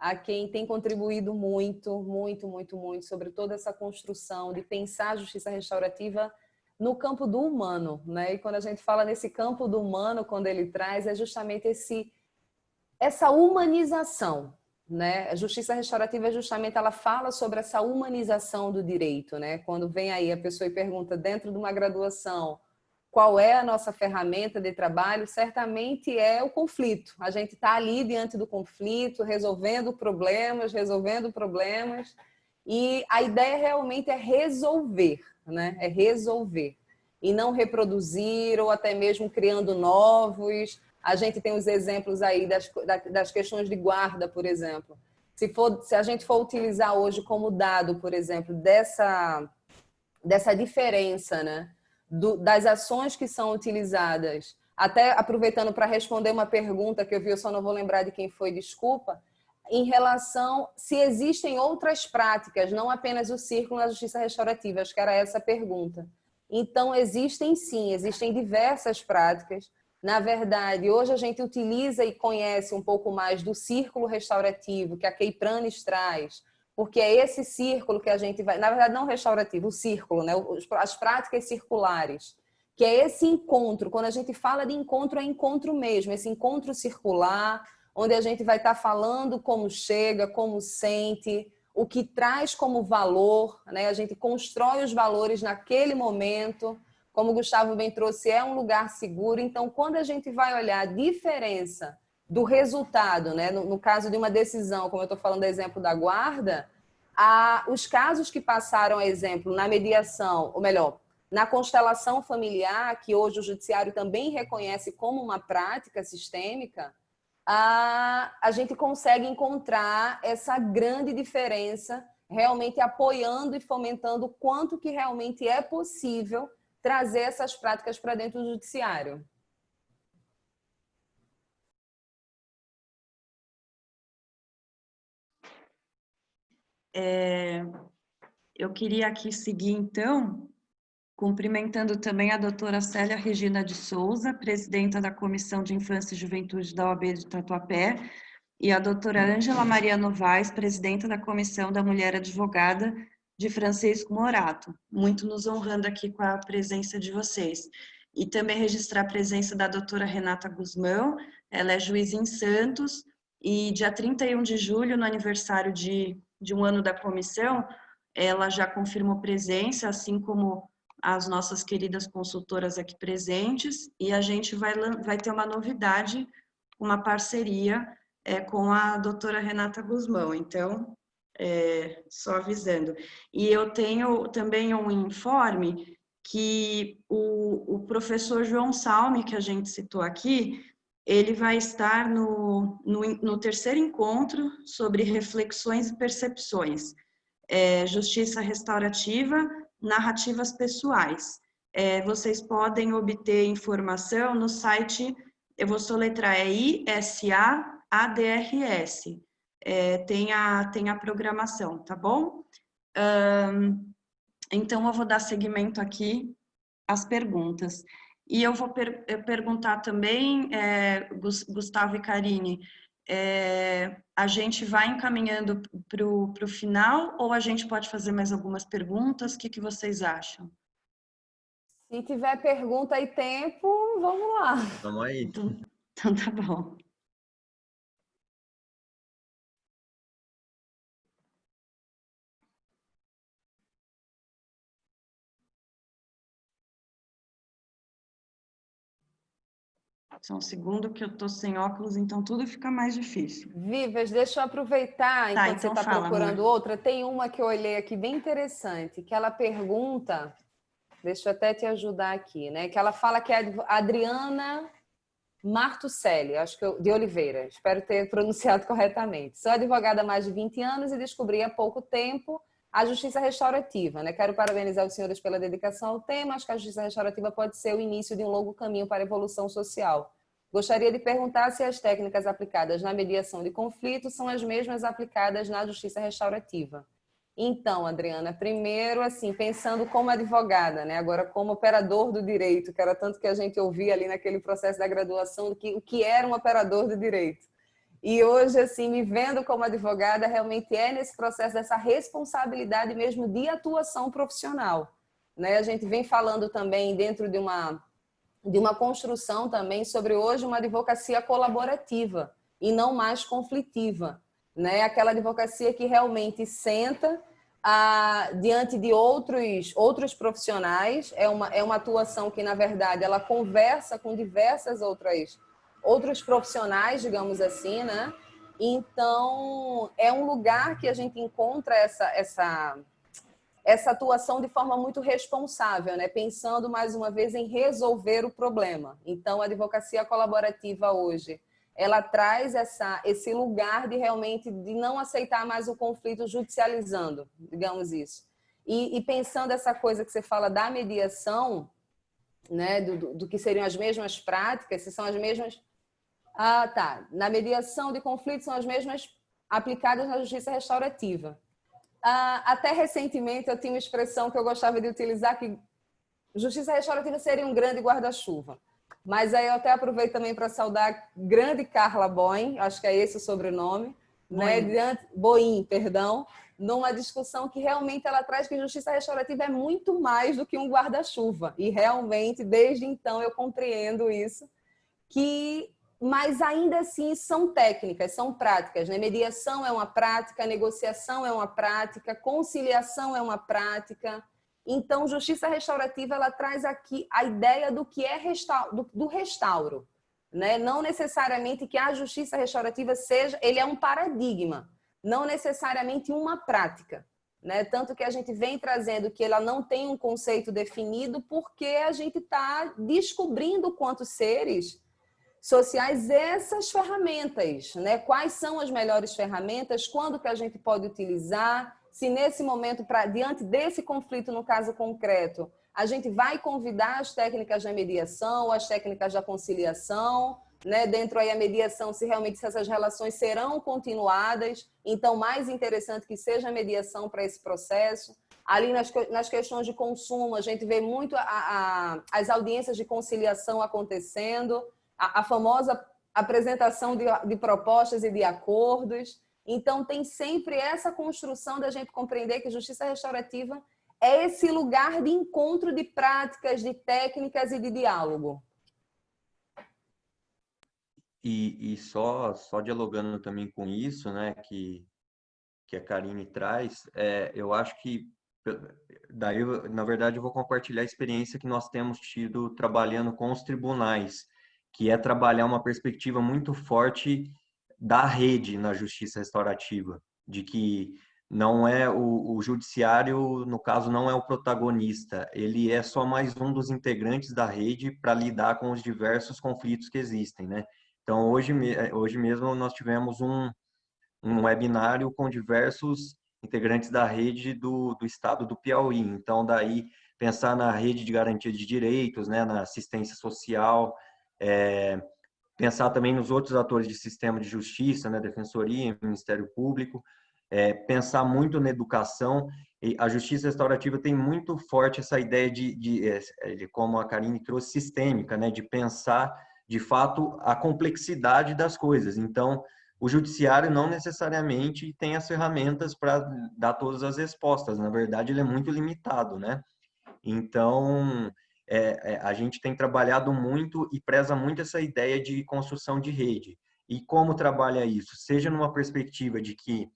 a quem tem contribuído muito, muito, muito, muito sobre toda essa construção de pensar a justiça restaurativa no campo do humano, né? E quando a gente fala nesse campo do humano, quando ele traz, é justamente essa humanização, né? A justiça restaurativa justamente ela fala sobre essa humanização do direito, né? Quando vem aí a pessoa e pergunta dentro de uma graduação qual é a nossa ferramenta de trabalho, certamente é o conflito. A gente está ali diante do conflito, resolvendo problemas, e a ideia realmente é resolver, né? É resolver e não reproduzir ou até mesmo criando novos. A gente tem os exemplos aí das questões de guarda, por exemplo. Se a gente for utilizar hoje como dado, por exemplo, dessa diferença, né, das ações que são utilizadas, até aproveitando para responder uma pergunta que eu vi, eu só não vou lembrar de quem foi, desculpa, em relação se existem outras práticas, não apenas o círculo na justiça restaurativa, acho que era essa a pergunta. Então, existem sim, existem diversas práticas. Na verdade, hoje a gente utiliza e conhece um pouco mais do círculo restaurativo que a Keipranes traz, porque é esse círculo que a gente vai... Na verdade, não restaurativo, o círculo, né? As práticas circulares, que é esse encontro. Quando a gente fala de encontro, é encontro mesmo, esse encontro circular, onde a gente vai estar falando como chega, como sente, o que traz como valor, né? A gente constrói os valores naquele momento. Como o Gustavo bem trouxe, é um lugar seguro. Então, quando a gente vai olhar a diferença do resultado, né? No caso de uma decisão, como eu estou falando do exemplo da guarda, os casos que passaram a exemplo na mediação, ou melhor, na constelação familiar, que hoje o judiciário também reconhece como uma prática sistêmica, a gente consegue encontrar essa grande diferença, realmente apoiando e fomentando o quanto que realmente é possível trazer essas práticas para dentro do judiciário. Eu queria aqui seguir, então, cumprimentando também a doutora Célia Regina de Souza, presidenta da Comissão de Infância e Juventude da OAB de Tatuapé, e a doutora Ângela Maria Novaes, presidenta da Comissão da Mulher Advogada de Francisco Morato, muito nos honrando aqui com a presença de vocês. E também registrar a presença da doutora Renata Guzmão, ela é juíza em Santos, e dia 31 de julho, no aniversário de um ano da comissão, ela já confirmou presença, assim como as nossas queridas consultoras aqui presentes, e a gente vai ter uma novidade, uma parceria com a doutora Renata Guzmão, então, só avisando. E eu tenho também um informe que o professor João Salme, que a gente citou aqui, ele vai estar no terceiro encontro sobre reflexões e percepções, justiça restaurativa, narrativas pessoais. Vocês podem obter informação no site, eu vou soletrar, ISAADRS, tem a programação, tá bom? Então, eu vou dar seguimento aqui às perguntas. E eu vou perguntar também, Gustavo e Karine, a gente vai encaminhando para o final ou a gente pode fazer mais algumas perguntas? O que vocês acham? Se tiver pergunta e tempo, vamos lá. Vamos aí. Então tá bom. Só um segundo que eu tô sem óculos, então tudo fica mais difícil. Vivas, deixa eu aproveitar, enquanto então você está procurando amor. outra. Tem uma que eu olhei aqui bem interessante, que ela pergunta, deixa eu até te ajudar aqui, né? Que ela fala que é a Adriana Martucelli, acho que de Oliveira, espero ter pronunciado corretamente. Sou advogada há mais de 20 anos e descobri há pouco tempo a justiça restaurativa, né? Quero parabenizar os senhores pela dedicação ao tema. Acho que a justiça restaurativa pode ser o início de um longo caminho para a evolução social. Gostaria de perguntar se as técnicas aplicadas na mediação de conflitos são as mesmas aplicadas na justiça restaurativa. Então, Adriana, primeiro, assim, pensando como advogada, né? Agora como operador do direito, que era tanto que a gente ouvia ali naquele processo da graduação, o que era um operador do direito. E hoje, assim, me vendo como advogada, realmente é nesse processo dessa responsabilidade mesmo de atuação profissional, né? A gente vem falando também dentro de uma construção também sobre hoje uma advocacia colaborativa e não mais conflitiva, né? Aquela advocacia que realmente senta diante de outros profissionais, é uma atuação que, na verdade, ela conversa com diversas outros profissionais, digamos assim, né? Então, é um lugar que a gente encontra essa atuação de forma muito responsável, né? Pensando, mais uma vez, em resolver o problema. Então, a advocacia colaborativa hoje, ela traz esse lugar de realmente de não aceitar mais o conflito judicializando, digamos isso. E pensando essa coisa que você fala da mediação, né? Do que seriam as mesmas práticas, se são as mesmas... tá. Na mediação de conflitos são as mesmas aplicadas na justiça restaurativa. Até recentemente eu tinha uma expressão que eu gostava de utilizar, que justiça restaurativa seria um grande guarda-chuva. Mas aí eu até aproveito também para saudar a grande Carla Boim, acho que é esse o sobrenome, né? Boim, perdão, numa discussão que realmente ela traz que justiça restaurativa é muito mais do que um guarda-chuva. E realmente, desde então, eu compreendo isso, mas ainda assim são técnicas, são práticas, né? Mediação é uma prática, negociação é uma prática, conciliação é uma prática. Então, justiça restaurativa, ela traz aqui a ideia do que é do restauro, né? Não necessariamente que a justiça restaurativa ele é um paradigma, não necessariamente uma prática, né? Tanto que a gente vem trazendo que ela não tem um conceito definido, porque a gente está descobrindo quanto seres sociais essas ferramentas, né? Quais são as melhores ferramentas, quando que a gente pode utilizar, se nesse momento, diante desse conflito, no caso concreto, a gente vai convidar as técnicas da mediação, as técnicas da conciliação, né? Dentro aí a mediação, se realmente essas relações serão continuadas, então mais interessante que seja a mediação para esse processo. Ali nas questões de consumo, a gente vê muito as audiências de conciliação acontecendo, a famosa apresentação de propostas e de acordos. Então, tem sempre essa construção da gente compreender que justiça restaurativa é esse lugar de encontro de práticas, de técnicas e de diálogo. E só dialogando também com isso, né, que a Karine traz, eu acho que, daí, na verdade, eu vou compartilhar a experiência que nós temos tido trabalhando com os tribunais, que é trabalhar uma perspectiva muito forte da rede na justiça restaurativa, de que não é o judiciário, no caso, não é o protagonista, ele é só mais um dos integrantes da rede para lidar com os diversos conflitos que existem, né? Então, hoje mesmo nós tivemos um webinário com diversos integrantes da rede do estado do Piauí. Então, daí, pensar na rede de garantia de direitos, né, na assistência social, pensar também nos outros atores de sistema de justiça, né, Defensoria, Ministério Público, pensar muito na educação. E a justiça restaurativa tem muito forte essa ideia de como a Karine trouxe, sistêmica, né, de pensar, de fato, a complexidade das coisas. Então, o judiciário não necessariamente tem as ferramentas para dar todas as respostas. Na verdade, ele é muito limitado, né? Então, a gente tem trabalhado muito e preza muito essa ideia de construção de rede. E como trabalha isso? Seja numa perspectiva de que,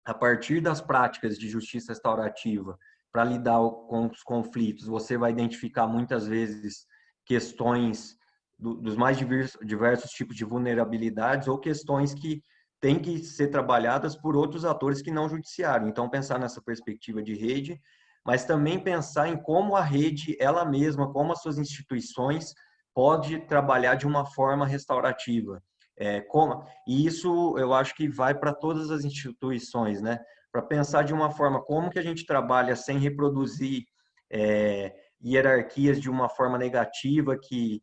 a partir das práticas de justiça restaurativa, para lidar com os conflitos, você vai identificar muitas vezes questões dos mais diversos tipos de vulnerabilidades ou questões que têm que ser trabalhadas por outros atores que não judiciário. Então, pensar nessa perspectiva de rede, mas também pensar em como a rede, ela mesma, como as suas instituições, pode trabalhar de uma forma restaurativa. E isso eu acho que vai para todas as instituições, né? Para pensar de uma forma como que a gente trabalha sem reproduzir hierarquias de uma forma negativa, que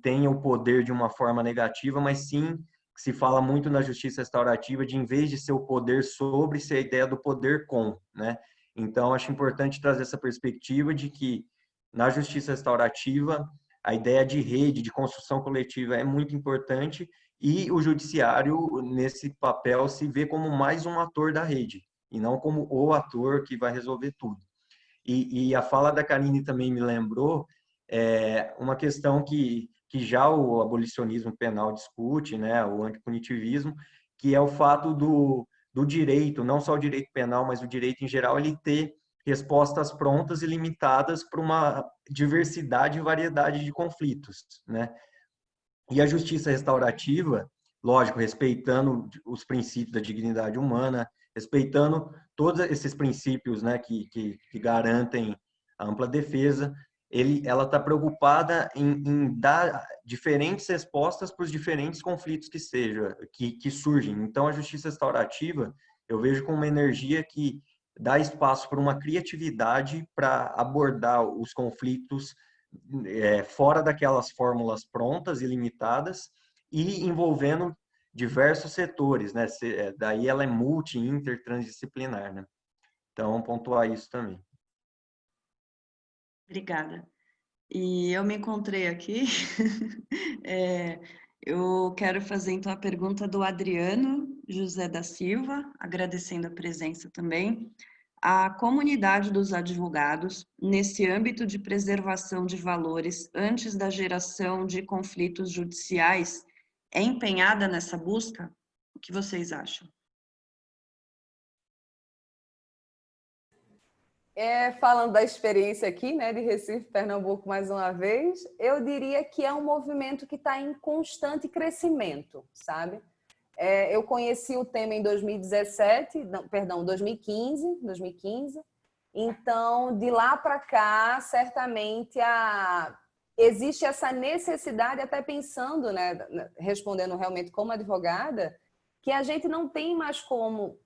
tenha o poder de uma forma negativa, mas sim, se fala muito na justiça restaurativa, de em vez de ser o poder sobre, ser a ideia do poder com, né? Então, acho importante trazer essa perspectiva de que, na justiça restaurativa, a ideia de rede, de construção coletiva é muito importante, e o judiciário, nesse papel, se vê como mais um ator da rede, e não como o ator que vai resolver tudo. E a fala da Karine também me lembrou uma questão que já o abolicionismo penal discute, né, o antipunitivismo, que é o fato do direito, não só o direito penal, mas o direito em geral, ele ter respostas prontas e limitadas para uma diversidade e variedade de conflitos, né? E a justiça restaurativa, lógico, respeitando os princípios da dignidade humana, respeitando todos esses princípios, né, que garantem a ampla defesa, ela está preocupada em dar diferentes respostas para os diferentes conflitos que surgem. Então, a justiça restaurativa, eu vejo com uma energia que dá espaço para uma criatividade para abordar os conflitos fora daquelas fórmulas prontas e limitadas, e envolvendo diversos setores, né? Daí ela é multi, inter, transdisciplinar, né? Então, pontuar isso também. Obrigada. E eu me encontrei aqui, eu quero fazer então a pergunta do Adriano José da Silva, agradecendo a presença também. A comunidade dos advogados, nesse âmbito de preservação de valores antes da geração de conflitos judiciais, é empenhada nessa busca? O que vocês acham? Falando da experiência aqui, né, de Recife, Pernambuco, mais uma vez, eu diria que é um movimento que está em constante crescimento, sabe? Eu conheci o tema em 2015. Então, de lá para cá, certamente existe essa necessidade, até pensando, né, respondendo realmente como advogada, que a gente não tem mais como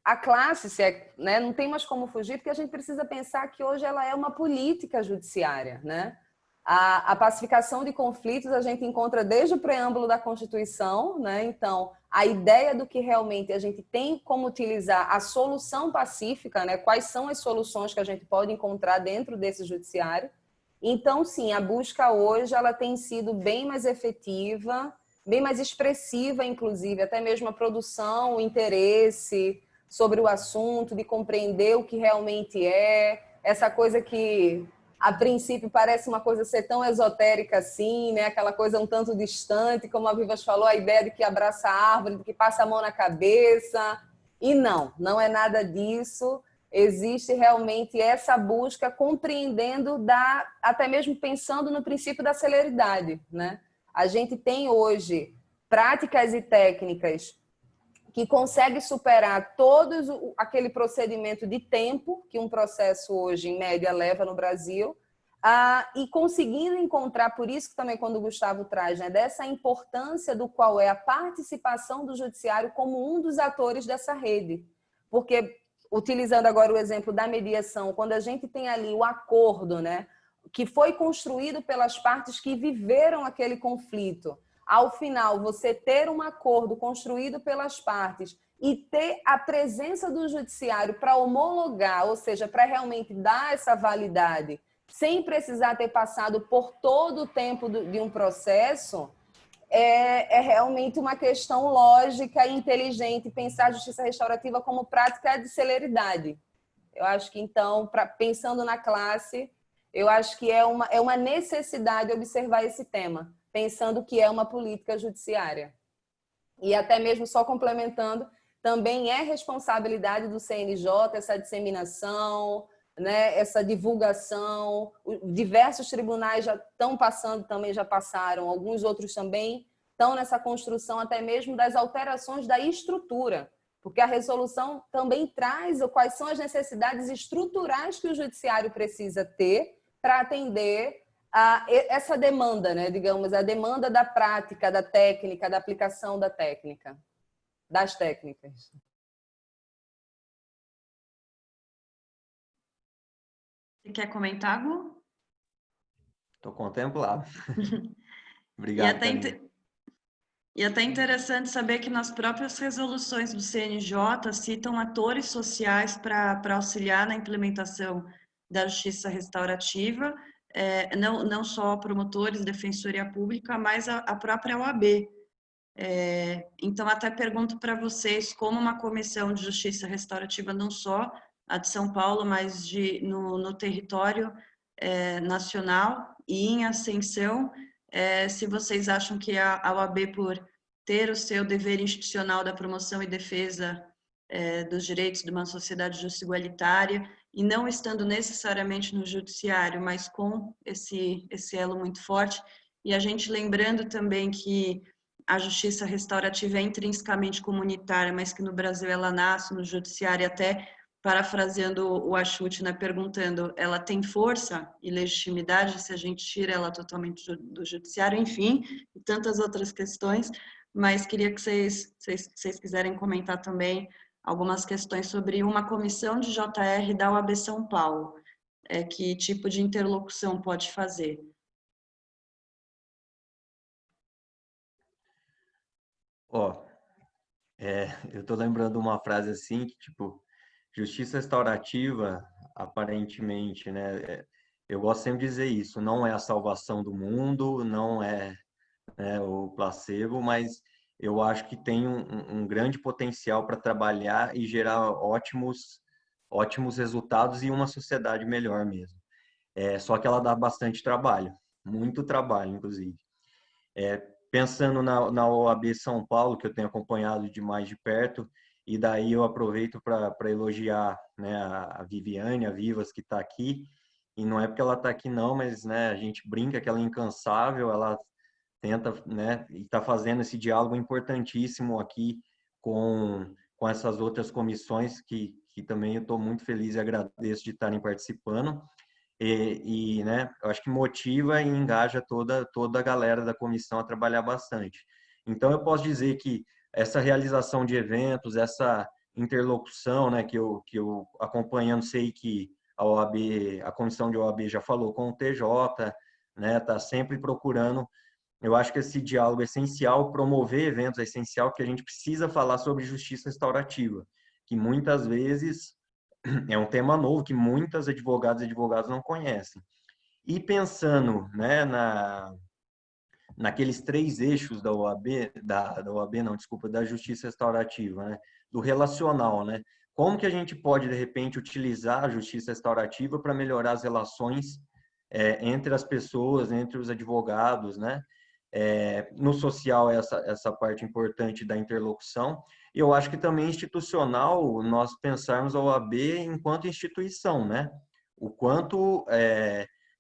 a classe, né, não tem mais como fugir, porque a gente precisa pensar que hoje ela é uma política judiciária, né? A pacificação de conflitos a gente encontra desde o preâmbulo da Constituição, né? Então, a ideia do que realmente a gente tem como utilizar a solução pacífica, né? Quais são as soluções que a gente pode encontrar dentro desse judiciário. Então, sim, a busca hoje ela tem sido bem mais efetiva, bem mais expressiva, inclusive, até mesmo a produção, o interesse sobre o assunto, de compreender o que realmente essa coisa que a princípio parece uma coisa ser tão esotérica assim, né? Aquela coisa um tanto distante, como a Vivas falou, a ideia de que abraça a árvore, de que passa a mão na cabeça. E não é nada disso. Existe realmente essa busca compreendendo, até mesmo pensando no princípio da celeridade, né? A gente tem hoje práticas e técnicas que consegue superar todo aquele procedimento de tempo que um processo hoje, em média, leva no Brasil, e conseguindo encontrar, por isso que também quando o Gustavo traz, né, dessa importância do qual é a participação do judiciário como um dos atores dessa rede. Porque, utilizando agora o exemplo da mediação, quando a gente tem ali o acordo, né, que foi construído pelas partes que viveram aquele conflito, ao final, você ter um acordo construído pelas partes e ter a presença do judiciário para homologar, ou seja, para realmente dar essa validade, sem precisar ter passado por todo o tempo de um processo, é realmente uma questão lógica e inteligente pensar a justiça restaurativa como prática de celeridade. Eu acho que, então, pensando na classe, eu acho que é uma necessidade observar esse tema, pensando que é uma política judiciária. E até mesmo só complementando, também é responsabilidade do CNJ essa disseminação, né, essa divulgação. Diversos tribunais já estão passando, também já passaram, alguns outros também estão nessa construção até mesmo das alterações da estrutura, porque a resolução também traz quais são as necessidades estruturais que o judiciário precisa ter para atender essa demanda, né, digamos, a demanda da prática, da técnica, da aplicação da técnica, das técnicas. Você quer comentar, Gu? Estou contemplado. Obrigado, Camila. E até interessante saber que nas próprias resoluções do CNJ citam atores sociais para auxiliar na implementação da justiça restaurativa, não só promotores, defensoria pública, mas a própria OAB. Então, até pergunto para vocês, como uma comissão de justiça restaurativa, não só a de São Paulo, mas no território nacional e em ascensão, se vocês acham que a OAB, por ter o seu dever institucional da promoção e defesa dos direitos de uma sociedade justa e igualitária, e não estando necessariamente no judiciário, mas com esse elo muito forte, e a gente lembrando também que a justiça restaurativa é intrinsecamente comunitária, mas que no Brasil ela nasce no judiciário, até parafraseando o Achute, né, perguntando, ela tem força e legitimidade se a gente tira ela totalmente do judiciário, enfim, e tantas outras questões, mas queria que vocês quiserem comentar também algumas questões sobre uma comissão de JR da OAB São Paulo, que tipo de interlocução pode fazer? Eu tô lembrando uma frase assim, que tipo, justiça restaurativa, aparentemente, né? Eu gosto sempre de dizer isso, não é a salvação do mundo, não é, né, o placebo, mas eu acho que tem um grande potencial para trabalhar e gerar ótimos resultados e uma sociedade melhor mesmo. Só que ela dá bastante trabalho, muito trabalho, inclusive. Pensando na OAB São Paulo, que eu tenho acompanhado de mais de perto, e daí eu aproveito para elogiar, né, a Viviane, a Vivas, que está aqui, e não é porque ela está aqui não, mas, né, a gente brinca que ela é incansável, ela tenta, né, e está fazendo esse diálogo importantíssimo aqui com essas outras comissões que também eu estou muito feliz e agradeço de estarem participando. Né, eu acho que motiva e engaja toda a galera da comissão a trabalhar bastante. Então, eu posso dizer que essa realização de eventos, essa interlocução, né, que eu acompanhando, sei que a OAB, a comissão de OAB já falou com o TJ, né, tá sempre procurando. Eu acho que esse diálogo é essencial, promover eventos é essencial, porque a gente precisa falar sobre justiça restaurativa, que muitas vezes é um tema novo que muitas advogadas e advogados não conhecem. E pensando, né, naqueles 3 eixos da OAB, da OAB não, desculpa, da justiça restaurativa, né, do relacional, né? Como que a gente pode, de repente, utilizar a justiça restaurativa para melhorar as relações entre as pessoas, entre os advogados, né? No social, essa parte importante da interlocução. E eu acho que também institucional, nós pensarmos a OAB enquanto instituição, né? O quanto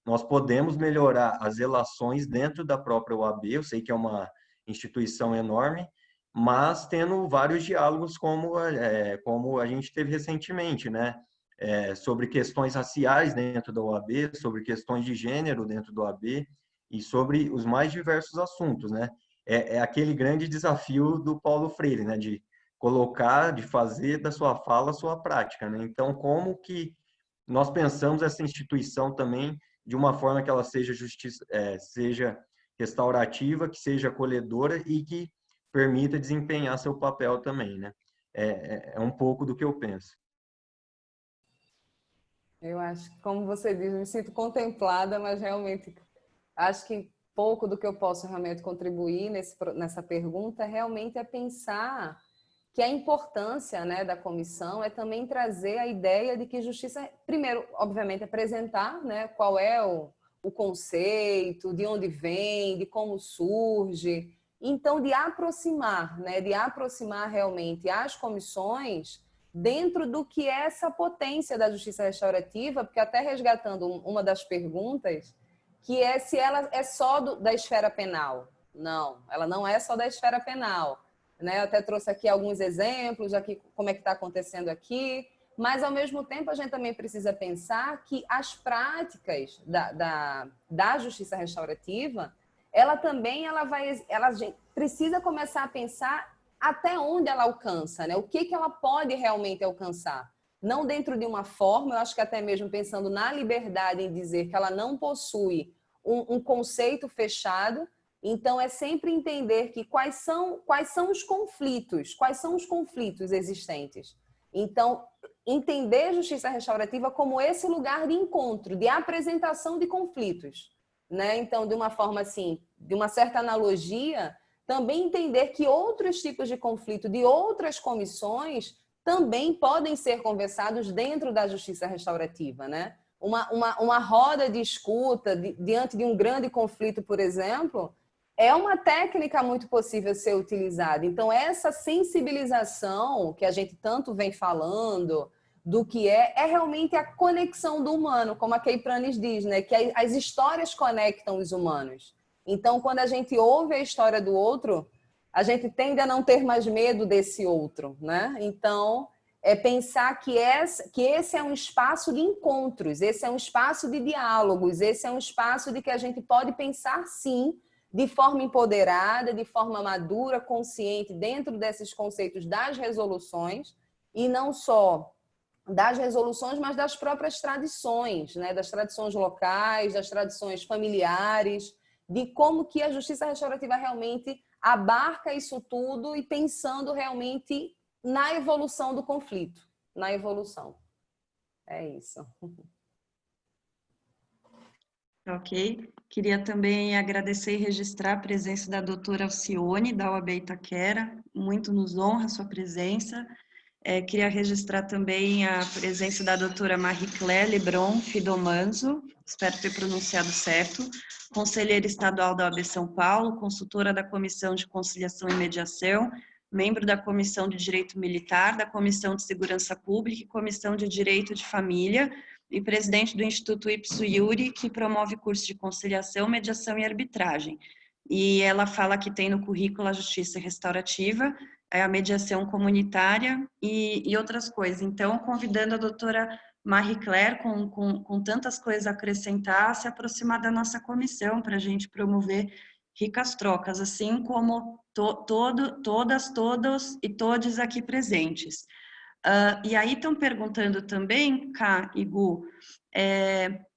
nós podemos melhorar as relações dentro da própria OAB. Eu sei que é uma instituição enorme, mas tendo vários diálogos como a gente teve recentemente, né? Sobre questões raciais dentro da OAB, sobre questões de gênero dentro da OAB, e sobre os mais diversos assuntos, né? É aquele grande desafio do Paulo Freire, né? De colocar, de fazer da sua fala a sua prática, né? Então, como que nós pensamos essa instituição também de uma forma que ela seja seja restaurativa, que seja acolhedora e que permita desempenhar seu papel também, né? É um pouco do que eu penso. Eu acho que, como você diz, me sinto contemplada, mas realmente acho que pouco do que eu posso realmente contribuir nessa pergunta realmente é pensar que a importância, né, da comissão é também trazer a ideia de que justiça, primeiro, obviamente, apresentar, né, qual é o conceito, de onde vem, de como surge, então de aproximar, né, de aproximar realmente as comissões dentro do que é essa potência da justiça restaurativa, porque até resgatando uma das perguntas, que é se ela é só da esfera penal. Não, ela não é só da esfera penal. Né? Eu até trouxe aqui alguns exemplos, aqui como é que está acontecendo aqui, mas ao mesmo tempo a gente também precisa pensar que as práticas da justiça restaurativa, ela precisa começar a pensar até onde ela alcança, né? O que ela pode realmente alcançar. Não dentro de uma forma, eu acho que até mesmo pensando na liberdade em dizer que ela não possui um conceito fechado. Então, é sempre entender que quais são os conflitos existentes. Então, entender a justiça restaurativa como esse lugar de encontro, de apresentação de conflitos, né? Então, de uma forma assim, de uma certa analogia, também entender que outros tipos de conflito de outras comissões também podem ser conversados dentro da justiça restaurativa, né? Uma roda de escuta diante de um grande conflito, por exemplo, é uma técnica muito possível ser utilizada. Então, essa sensibilização que a gente tanto vem falando do que é realmente a conexão do humano, como a Kay Pranes diz, né? Que as histórias conectam os humanos. Então, quando a gente ouve a história do outro, a gente tende a não ter mais medo desse outro, né? Então, é pensar que esse é um espaço de encontros, esse é um espaço de diálogos, esse é um espaço de que a gente pode pensar, sim, de forma empoderada, de forma madura, consciente, dentro desses conceitos das resoluções, e não só das resoluções, mas das próprias tradições, né? Das tradições locais, das tradições familiares, de como que a justiça restaurativa realmente abarca isso tudo e pensando realmente na evolução do conflito, na evolução. É isso. Ok. Queria também agradecer e registrar a presença da doutora Alcione, da OAB Itaquera. Muito nos honra a sua presença. Queria registrar também a presença da doutora Marie-Claire Lebron Fidomanzo, espero ter pronunciado certo, conselheira estadual da OAB São Paulo, consultora da Comissão de Conciliação e Mediação, membro da Comissão de Direito Militar, da Comissão de Segurança Pública e Comissão de Direito de Família, e presidente do Instituto Ipso Iuri, que promove curso de conciliação, mediação e arbitragem. E ela fala que tem no currículo a justiça restaurativa, a mediação comunitária e outras coisas. Então, convidando a doutora Marie-Claire, com tantas coisas a acrescentar, a se aproximar da nossa comissão para a gente promover ricas trocas, assim como todas, todos e todes aqui presentes. E aí estão perguntando também, Ká e Gu,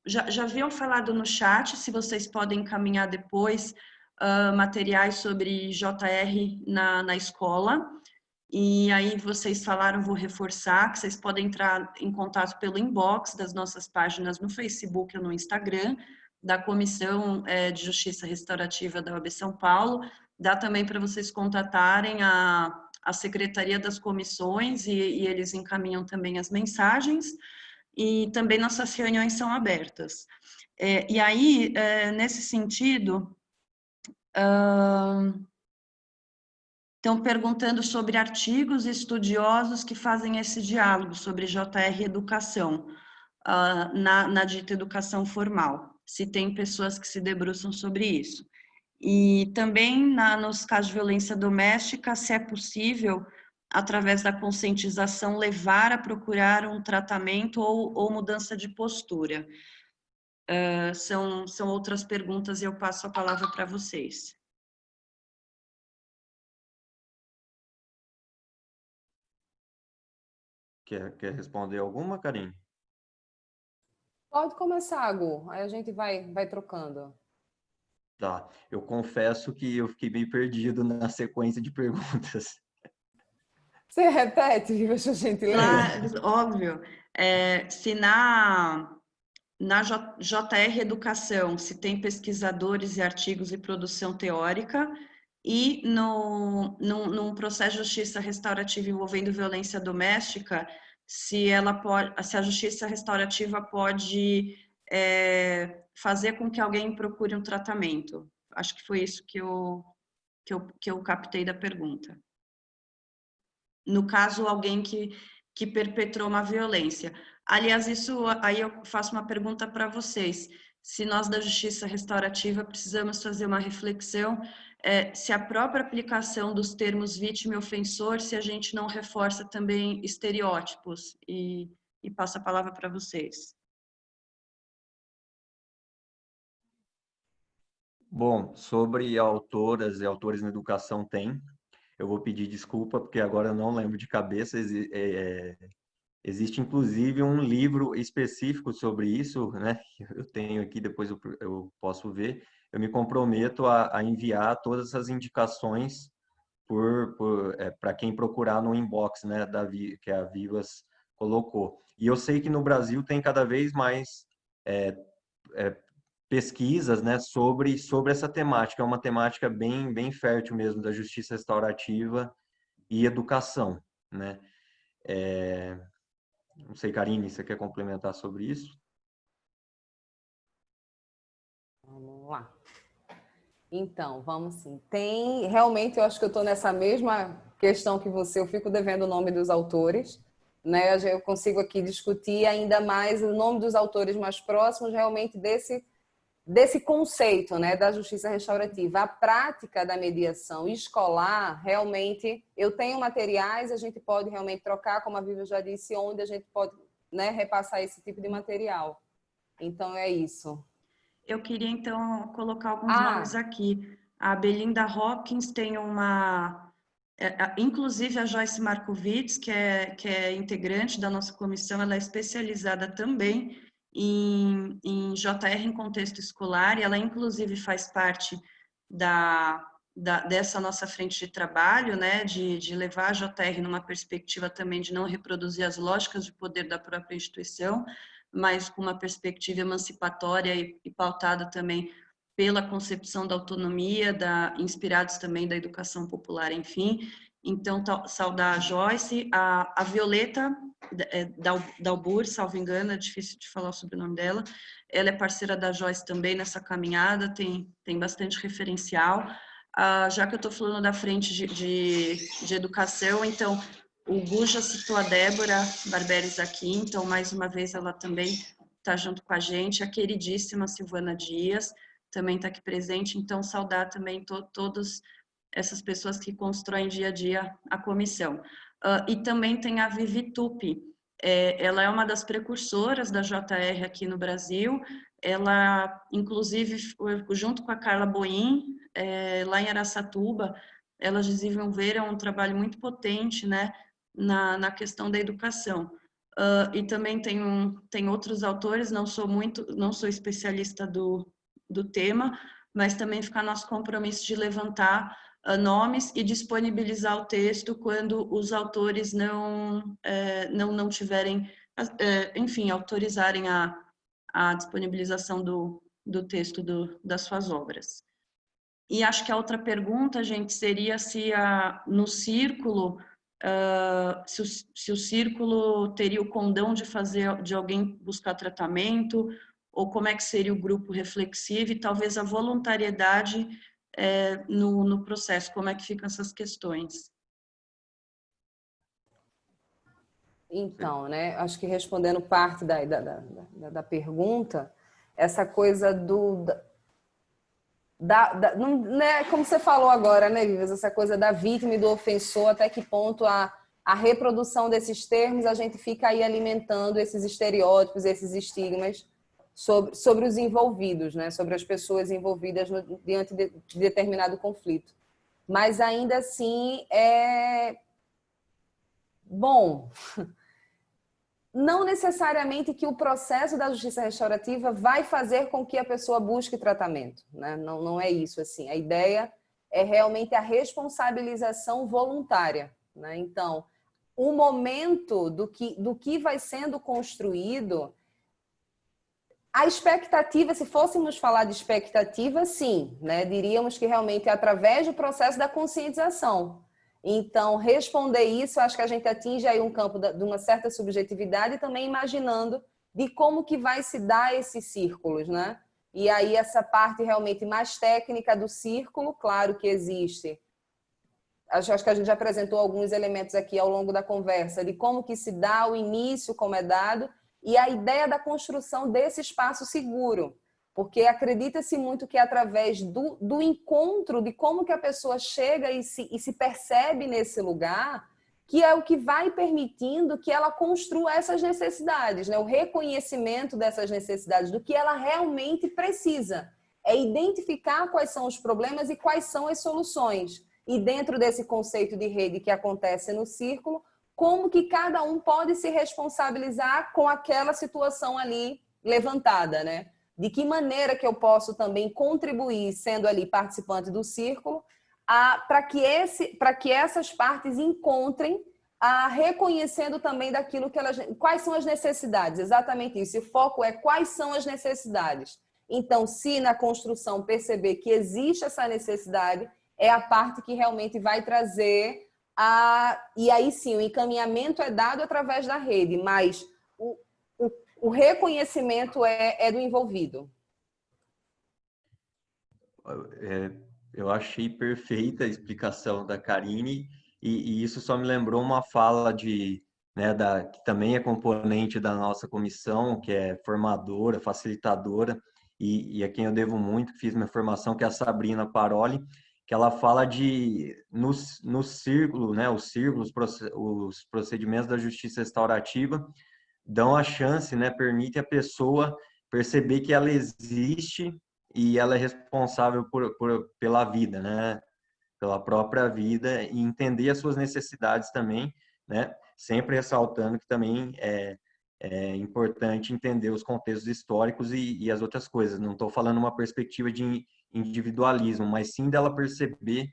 já haviam falado no chat, se vocês podem encaminhar depois materiais sobre JR na escola, e aí vocês falaram, vou reforçar, que vocês podem entrar em contato pelo inbox das nossas páginas no Facebook ou no Instagram, da Comissão de Justiça Restaurativa da OAB São Paulo. Dá também para vocês contatarem a Secretaria das Comissões e eles encaminham também as mensagens, e também nossas reuniões são abertas. E aí, nesse sentido, estão perguntando sobre artigos estudiosos que fazem esse diálogo sobre JR Educação, na dita educação formal, se tem pessoas que se debruçam sobre isso. E também, nos casos de violência doméstica, se é possível, através da conscientização, levar a procurar um tratamento ou mudança de postura. São outras perguntas e eu passo a palavra para vocês. Quer responder alguma, Karine? Pode começar, Gu. Aí a gente vai trocando. Tá. Eu confesso que eu fiquei meio perdido na sequência de perguntas. Você repete, por sua gentileza? Óbvio. Se na JR Educação se tem pesquisadores e artigos e produção teórica, e num processo de justiça restaurativa envolvendo violência doméstica, se a justiça restaurativa pode fazer com que alguém procure um tratamento. Acho que foi isso que eu captei da pergunta. No caso, alguém que perpetrou uma violência. Aliás, isso aí eu faço uma pergunta para vocês. se nós da justiça restaurativa precisamos fazer uma reflexão se a própria aplicação dos termos vítima e ofensor, se a gente não reforça também estereótipos. E passo a palavra para vocês. Bom, sobre autoras e autores na educação tem. Eu vou pedir desculpa, porque agora eu não lembro de cabeça. Existe, inclusive, um livro específico sobre isso, né? Eu tenho aqui, depois eu posso ver. Eu me comprometo a enviar todas essas indicações para quem procurar no inbox, né, que a Vivas colocou. E eu sei que no Brasil tem cada vez mais pesquisas, né, sobre essa temática. É uma temática bem fértil mesmo, da justiça restaurativa e educação, né? Não sei, Karine, você quer complementar sobre isso? Vamos lá. Então, vamos sim. Tem, realmente, eu acho que eu estou nessa mesma questão que você, eu fico devendo o nome dos autores, né? Eu consigo aqui discutir ainda mais o nome dos autores mais próximos, realmente, desse conceito, né, da justiça restaurativa. A prática da mediação escolar, realmente, eu tenho materiais, a gente pode realmente trocar, como a Vivian já disse, onde a gente pode, né, repassar esse tipo de material. Então, é isso. Eu queria, então, colocar alguns nomes aqui. A Belinda Hopkins tem uma... inclusive, a Joyce Markowitz, que é integrante da nossa comissão, ela é especializada também em JR em contexto escolar, e ela, inclusive, faz parte dessa nossa frente de trabalho, né, de levar a JR numa perspectiva também de não reproduzir as lógicas de poder da própria instituição, mas com uma perspectiva emancipatória e pautada também pela concepção da autonomia, inspirados também da educação popular, enfim. Então, saudar a Joyce, a Violeta Dalbur, salvo engano, é difícil de falar o sobrenome dela, ela é parceira da Joyce também nessa caminhada, tem bastante referencial. Já que eu estou falando da frente de educação, então, o Gu já citou a Débora Barberes aqui, então, mais uma vez, ela também está junto com a gente. A queridíssima Silvana Dias também está aqui presente, então, saudar também todas essas pessoas que constroem dia a dia a comissão. E também tem a Vivi Tupi, ela é uma das precursoras da JR aqui no Brasil, ela, inclusive, junto com a Carla Boim, lá em Araçatuba, elas desenvolveram um trabalho muito potente, né, na questão da educação. E também tem outros autores, não sou especialista do tema, mas também fica nosso compromisso de levantar nomes e disponibilizar o texto quando os autores não tiverem, enfim, autorizarem a disponibilização do texto das suas obras. E acho que a outra pergunta, gente, seria se no círculo, se o círculo teria o condão de alguém buscar tratamento, ou como é que seria o grupo reflexivo e talvez a voluntariedade no processo, como é que ficam essas questões? Então, né, acho que respondendo parte da pergunta, essa coisa né, como você falou agora, né, Vivas, essa coisa da vítima e do ofensor, até que ponto a reprodução desses termos a gente fica aí alimentando esses estereótipos, esses estigmas sobre os envolvidos, né, sobre as pessoas envolvidas diante de determinado conflito. Mas ainda assim bom, não necessariamente que o processo da justiça restaurativa vai fazer com que a pessoa busque tratamento, né? Não é isso, assim. A ideia é realmente a responsabilização voluntária, né? Então, o momento do que vai sendo construído, a expectativa, se fôssemos falar de expectativa, sim, né? Diríamos que realmente é através do processo da conscientização. Então, responder isso, acho que a gente atinge aí um campo de uma certa subjetividade e também imaginando de como que vai se dar esses círculos, né? E aí essa parte realmente mais técnica do círculo, claro que existe. Acho que a gente já apresentou alguns elementos aqui ao longo da conversa, de como que se dá o início, como é dado, e a ideia da construção desse espaço seguro. Porque acredita-se muito que é através do encontro, de como que a pessoa chega e se percebe nesse lugar, que é o que vai permitindo que ela construa essas necessidades, né? O reconhecimento dessas necessidades, do que ela realmente precisa. É identificar quais são os problemas e quais são as soluções. E dentro desse conceito de rede que acontece no círculo, como que cada um pode se responsabilizar com aquela situação ali levantada, né? De que maneira que eu posso também contribuir, sendo ali participante do círculo, para que essas partes encontrem, reconhecendo também daquilo que elas... Quais são as necessidades? Exatamente isso. O foco é quais são as necessidades. Então, se na construção perceber que existe essa necessidade, é a parte que realmente vai trazer e aí sim, o encaminhamento é dado através da rede, mas o reconhecimento é do envolvido. Eu achei perfeita a explicação da Karine, e isso só me lembrou uma fala que também é componente da nossa comissão, que é formadora, facilitadora, e a quem eu devo muito, que fiz minha formação, que é a Sabrina Paroli, que ela fala no círculo, né, os círculos, os procedimentos da justiça restaurativa dão a chance, né, permite a pessoa perceber que ela existe e ela é responsável pela vida, né, pela própria vida, e entender as suas necessidades também, né, sempre ressaltando que também é importante entender os contextos históricos e as outras coisas. Não estou falando uma perspectiva de individualismo, mas sim dela perceber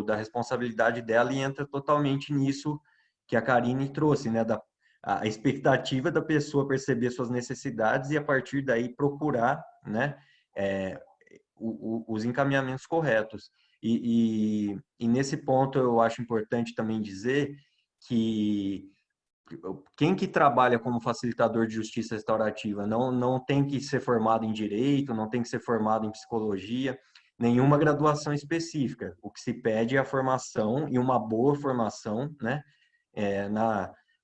da responsabilidade dela, e entra totalmente nisso que a Karine trouxe, né? A expectativa da pessoa perceber suas necessidades e, a partir daí, procurar, né? Os encaminhamentos corretos. E nesse ponto eu acho importante também dizer que quem que trabalha como facilitador de justiça restaurativa não tem que ser formado em direito, não tem que ser formado em psicologia, nenhuma graduação específica. O que se pede é a formação, e uma boa formação, né,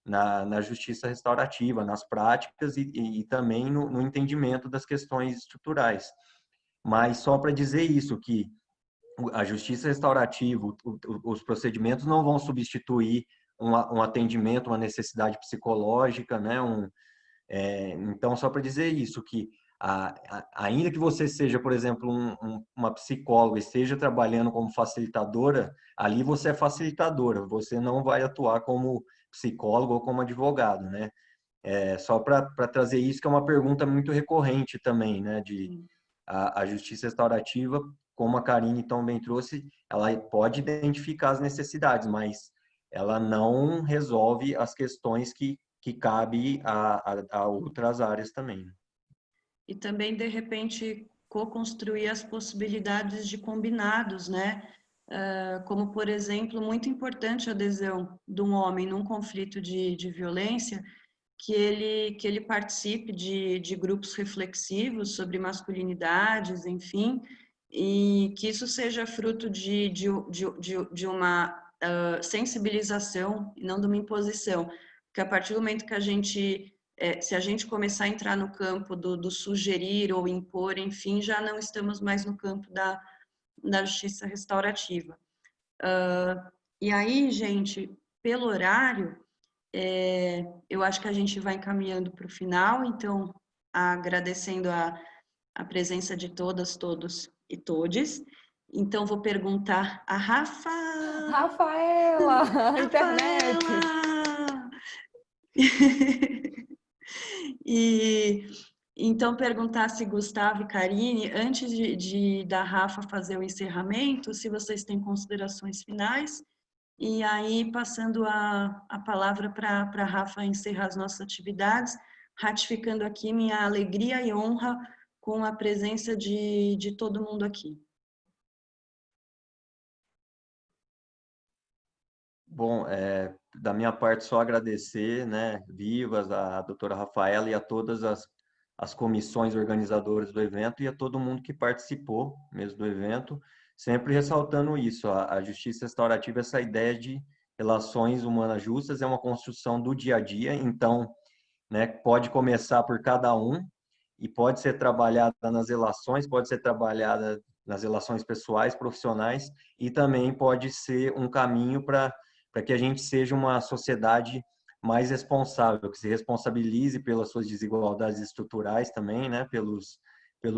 na justiça restaurativa, nas práticas e também no entendimento das questões estruturais. Mas só para dizer isso, que a justiça restaurativa, os procedimentos não vão substituir um atendimento, uma necessidade psicológica, né? Então, só para dizer isso, que ainda que você seja, por exemplo, uma psicóloga e esteja trabalhando como facilitadora, ali você é facilitadora, você não vai atuar como psicólogo ou como advogado, né? Só para trazer isso, que é uma pergunta muito recorrente também, né? A justiça restaurativa, como a Karine tão bem trouxe, ela pode identificar as necessidades, mas ela não resolve as questões que cabe a outras áreas também. E também, de repente, co-construir as possibilidades de combinados, né? Como, por exemplo, muito importante a adesão de um homem num conflito de violência, que ele participe de grupos reflexivos sobre masculinidades, enfim, e que isso seja fruto de uma sensibilização e não de uma imposição, porque a partir do momento que se a gente começar a entrar no campo do sugerir ou impor, enfim, já não estamos mais no campo da justiça restaurativa. E aí, gente, pelo horário, eu acho que a gente vai encaminhando para o final, então, agradecendo a presença de todas, todos e todes. Então, vou perguntar a Rafaela, internet. E então perguntar se Gustavo e Karine, antes da Rafa fazer o encerramento, se vocês têm considerações finais, e aí passando a palavra para a Rafa encerrar as nossas atividades, ratificando aqui minha alegria e honra com a presença de todo mundo aqui. Bom, da minha parte, só agradecer, né, Vivas, a doutora Rafaela e a todas as comissões organizadoras do evento e a todo mundo que participou mesmo do evento, sempre ressaltando isso, a justiça restaurativa, essa ideia de relações humanas justas, é uma construção do dia a dia, então, né, pode começar por cada um, e pode ser trabalhada nas relações, pode ser trabalhada nas relações pessoais, profissionais, e também pode ser um caminho para que a gente seja uma sociedade mais responsável, que se responsabilize pelas suas desigualdades estruturais também, né, pelos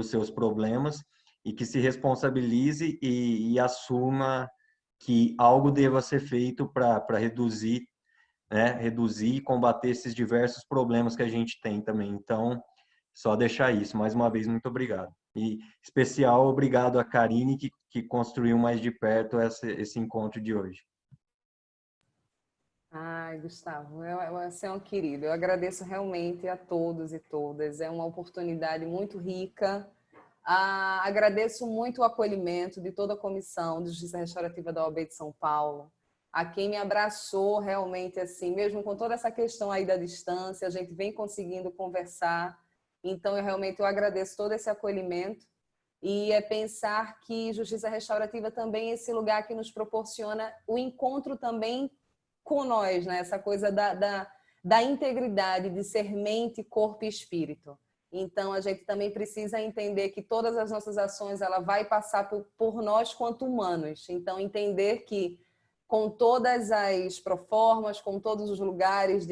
seus problemas, e que se responsabilize e assuma que algo deva ser feito para reduzir, né, reduzir e combater esses diversos problemas que a gente tem também. Então, só deixar isso. Mais uma vez, muito obrigado. E especial obrigado a Karine, que construiu mais de perto esse encontro de hoje. Ai, Gustavo, você é um querido. Eu agradeço realmente a todos e todas. É uma oportunidade muito rica. Agradeço muito o acolhimento de toda a Comissão de Justiça Restaurativa da OAB de São Paulo, a quem me abraçou realmente assim, mesmo com toda essa questão aí da distância, a gente vem conseguindo conversar. Então, eu agradeço todo esse acolhimento e é pensar que Justiça Restaurativa também é esse lugar que nos proporciona o encontro também com nós, né? Essa coisa da integridade de ser mente, corpo e espírito. Então, a gente também precisa entender que todas as nossas ações ela vai passar por nós quanto humanos. Então, entender que com todas as proformas, com todos os lugares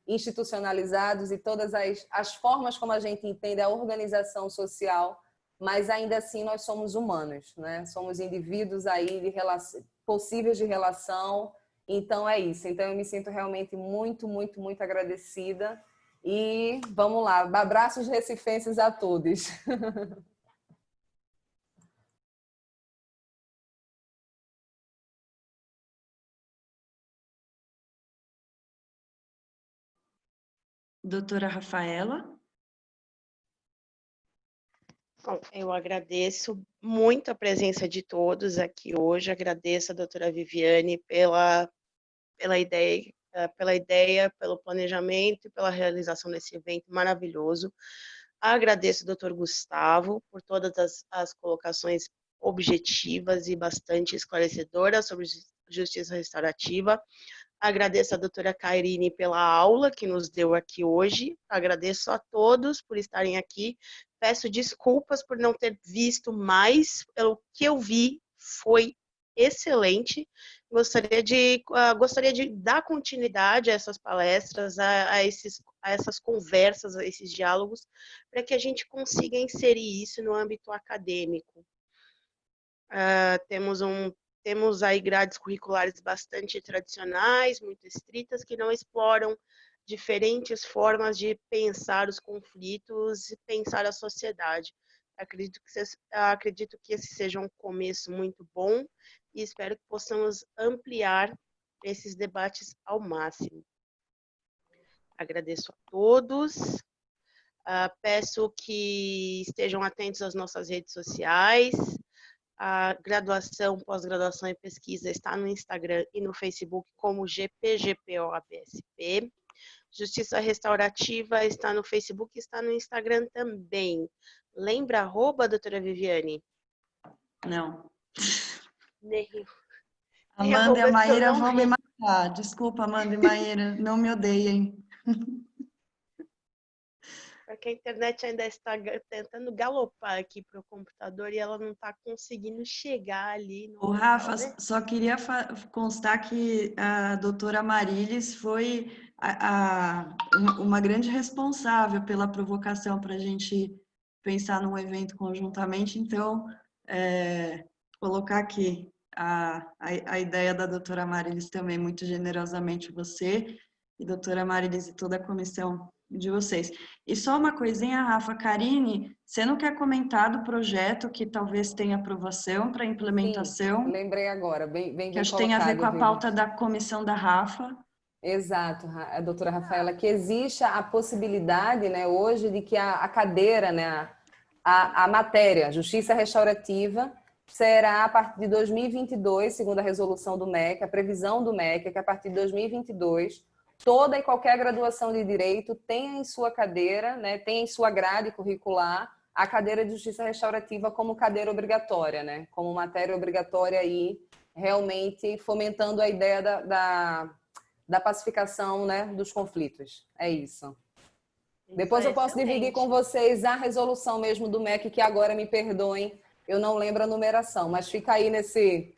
institucionalizados e todas as formas como a gente entende a organização social, mas ainda assim nós somos humanos, né? Somos indivíduos aí possíveis de relação. Então é isso. Então eu me sinto realmente muito, muito, muito agradecida. E vamos lá, abraços recifenses a todos. Doutora Rafaela. Bom, eu agradeço muito a presença de todos aqui hoje, agradeço a doutora Viviane pela ideia, pelo planejamento e pela realização desse evento maravilhoso. Agradeço ao doutor Gustavo por todas as colocações objetivas e bastante esclarecedoras sobre justiça restaurativa. Agradeço a doutora Karine pela aula que nos deu aqui hoje. Agradeço a todos por estarem aqui. Peço desculpas por não ter visto mais. O que eu vi foi excelente. Gostaria de dar continuidade a essas palestras, a essas conversas, a esses diálogos, para que a gente consiga inserir isso no âmbito acadêmico. Temos aí grades curriculares bastante tradicionais, muito estritas, que não exploram diferentes formas de pensar os conflitos e pensar a sociedade. Acredito que esse seja um começo muito bom e espero que possamos ampliar esses debates ao máximo. Agradeço a todos. Peço que estejam atentos às nossas redes sociais. A graduação, pós-graduação e pesquisa está no Instagram e no Facebook como GPGPOABSP. Justiça Restaurativa está no Facebook e está no Instagram também. Lembra @ doutora Viviane? Não. Nem Amanda e a Maíra vão me me matar. Desculpa, Amanda e Maíra, não me odeiem. Porque a internet ainda está tentando galopar aqui para o computador e ela não está conseguindo chegar ali no O local, Rafa, né? só queria constar que a doutora Marilis foi uma grande responsável pela provocação para a gente pensar num evento conjuntamente. Então, colocar aqui a ideia da doutora Marilis também, muito generosamente você e doutora Marilis e toda a comissão de vocês. E só uma coisinha, Rafa, Karine, você não quer comentar do projeto que talvez tenha aprovação para implementação? Sim, lembrei agora, bem Que acho que tem a ver com a colocado, pauta Vivi. da comissão da Rafa. Exato, a doutora Rafaela, que existe a possibilidade, né, hoje, de que a cadeira, né, a matéria, Justiça Restaurativa, será a partir de 2022, segundo a resolução do MEC, a previsão do MEC é que a partir de 2022, toda e qualquer graduação de Direito tenha em sua cadeira, né, tenha em sua grade curricular, a cadeira de Justiça Restaurativa como cadeira obrigatória, né, como matéria obrigatória aí, realmente fomentando a ideia da pacificação, né, dos conflitos. É isso. Depois eu posso dividir com vocês a resolução mesmo do MEC, que agora me perdoem, eu não lembro a numeração, mas fica aí nesse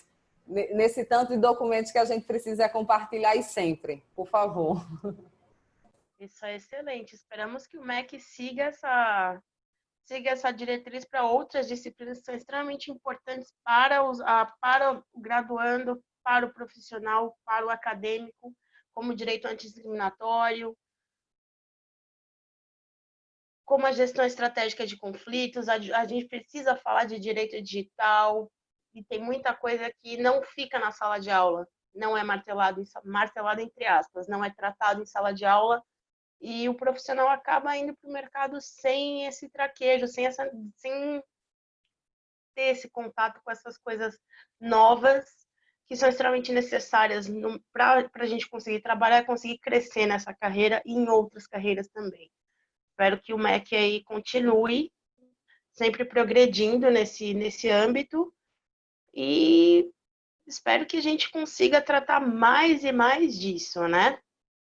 tanto de documentos que a gente precisa compartilhar e sempre, por favor. Isso é excelente. Esperamos que o MEC siga essa diretriz para outras disciplinas que são extremamente importantes para o graduando, para o profissional, para o acadêmico, como direito antidiscriminatório, como a gestão estratégica de conflitos. A gente precisa falar de direito digital, e tem muita coisa que não fica na sala de aula, não é martelado entre aspas, não é tratado em sala de aula, e o profissional acaba indo para o mercado sem esse traquejo, sem ter esse contato com essas coisas novas que são extremamente necessárias para a gente conseguir trabalhar e conseguir crescer nessa carreira e em outras carreiras também. Espero que o MEC aí continue sempre progredindo nesse âmbito e espero que a gente consiga tratar mais e mais disso, né?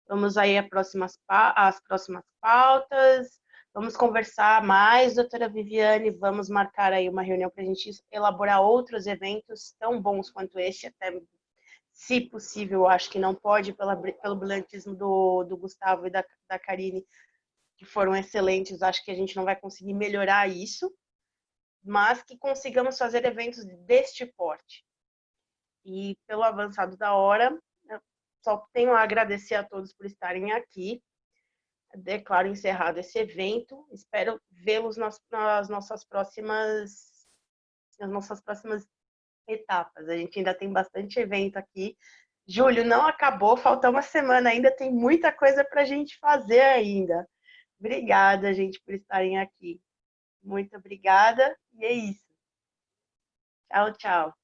Vamos aí às próximas pautas, vamos conversar mais, doutora Viviane, vamos marcar aí uma reunião para a gente elaborar outros eventos tão bons quanto este, até se possível, acho que não pode, pelo brilhantismo do Gustavo e da Karine, que foram excelentes, acho que a gente não vai conseguir melhorar isso, mas que consigamos fazer eventos deste porte. E pelo avançado da hora, só tenho a agradecer a todos por estarem aqui. Declaro encerrado esse evento. Espero vê-los nas nossas próximas etapas. A gente ainda tem bastante evento aqui. Julho não acabou, falta uma semana ainda, tem muita coisa para a gente fazer ainda. Obrigada, gente, por estarem aqui. Muito obrigada. E é isso. Tchau, tchau.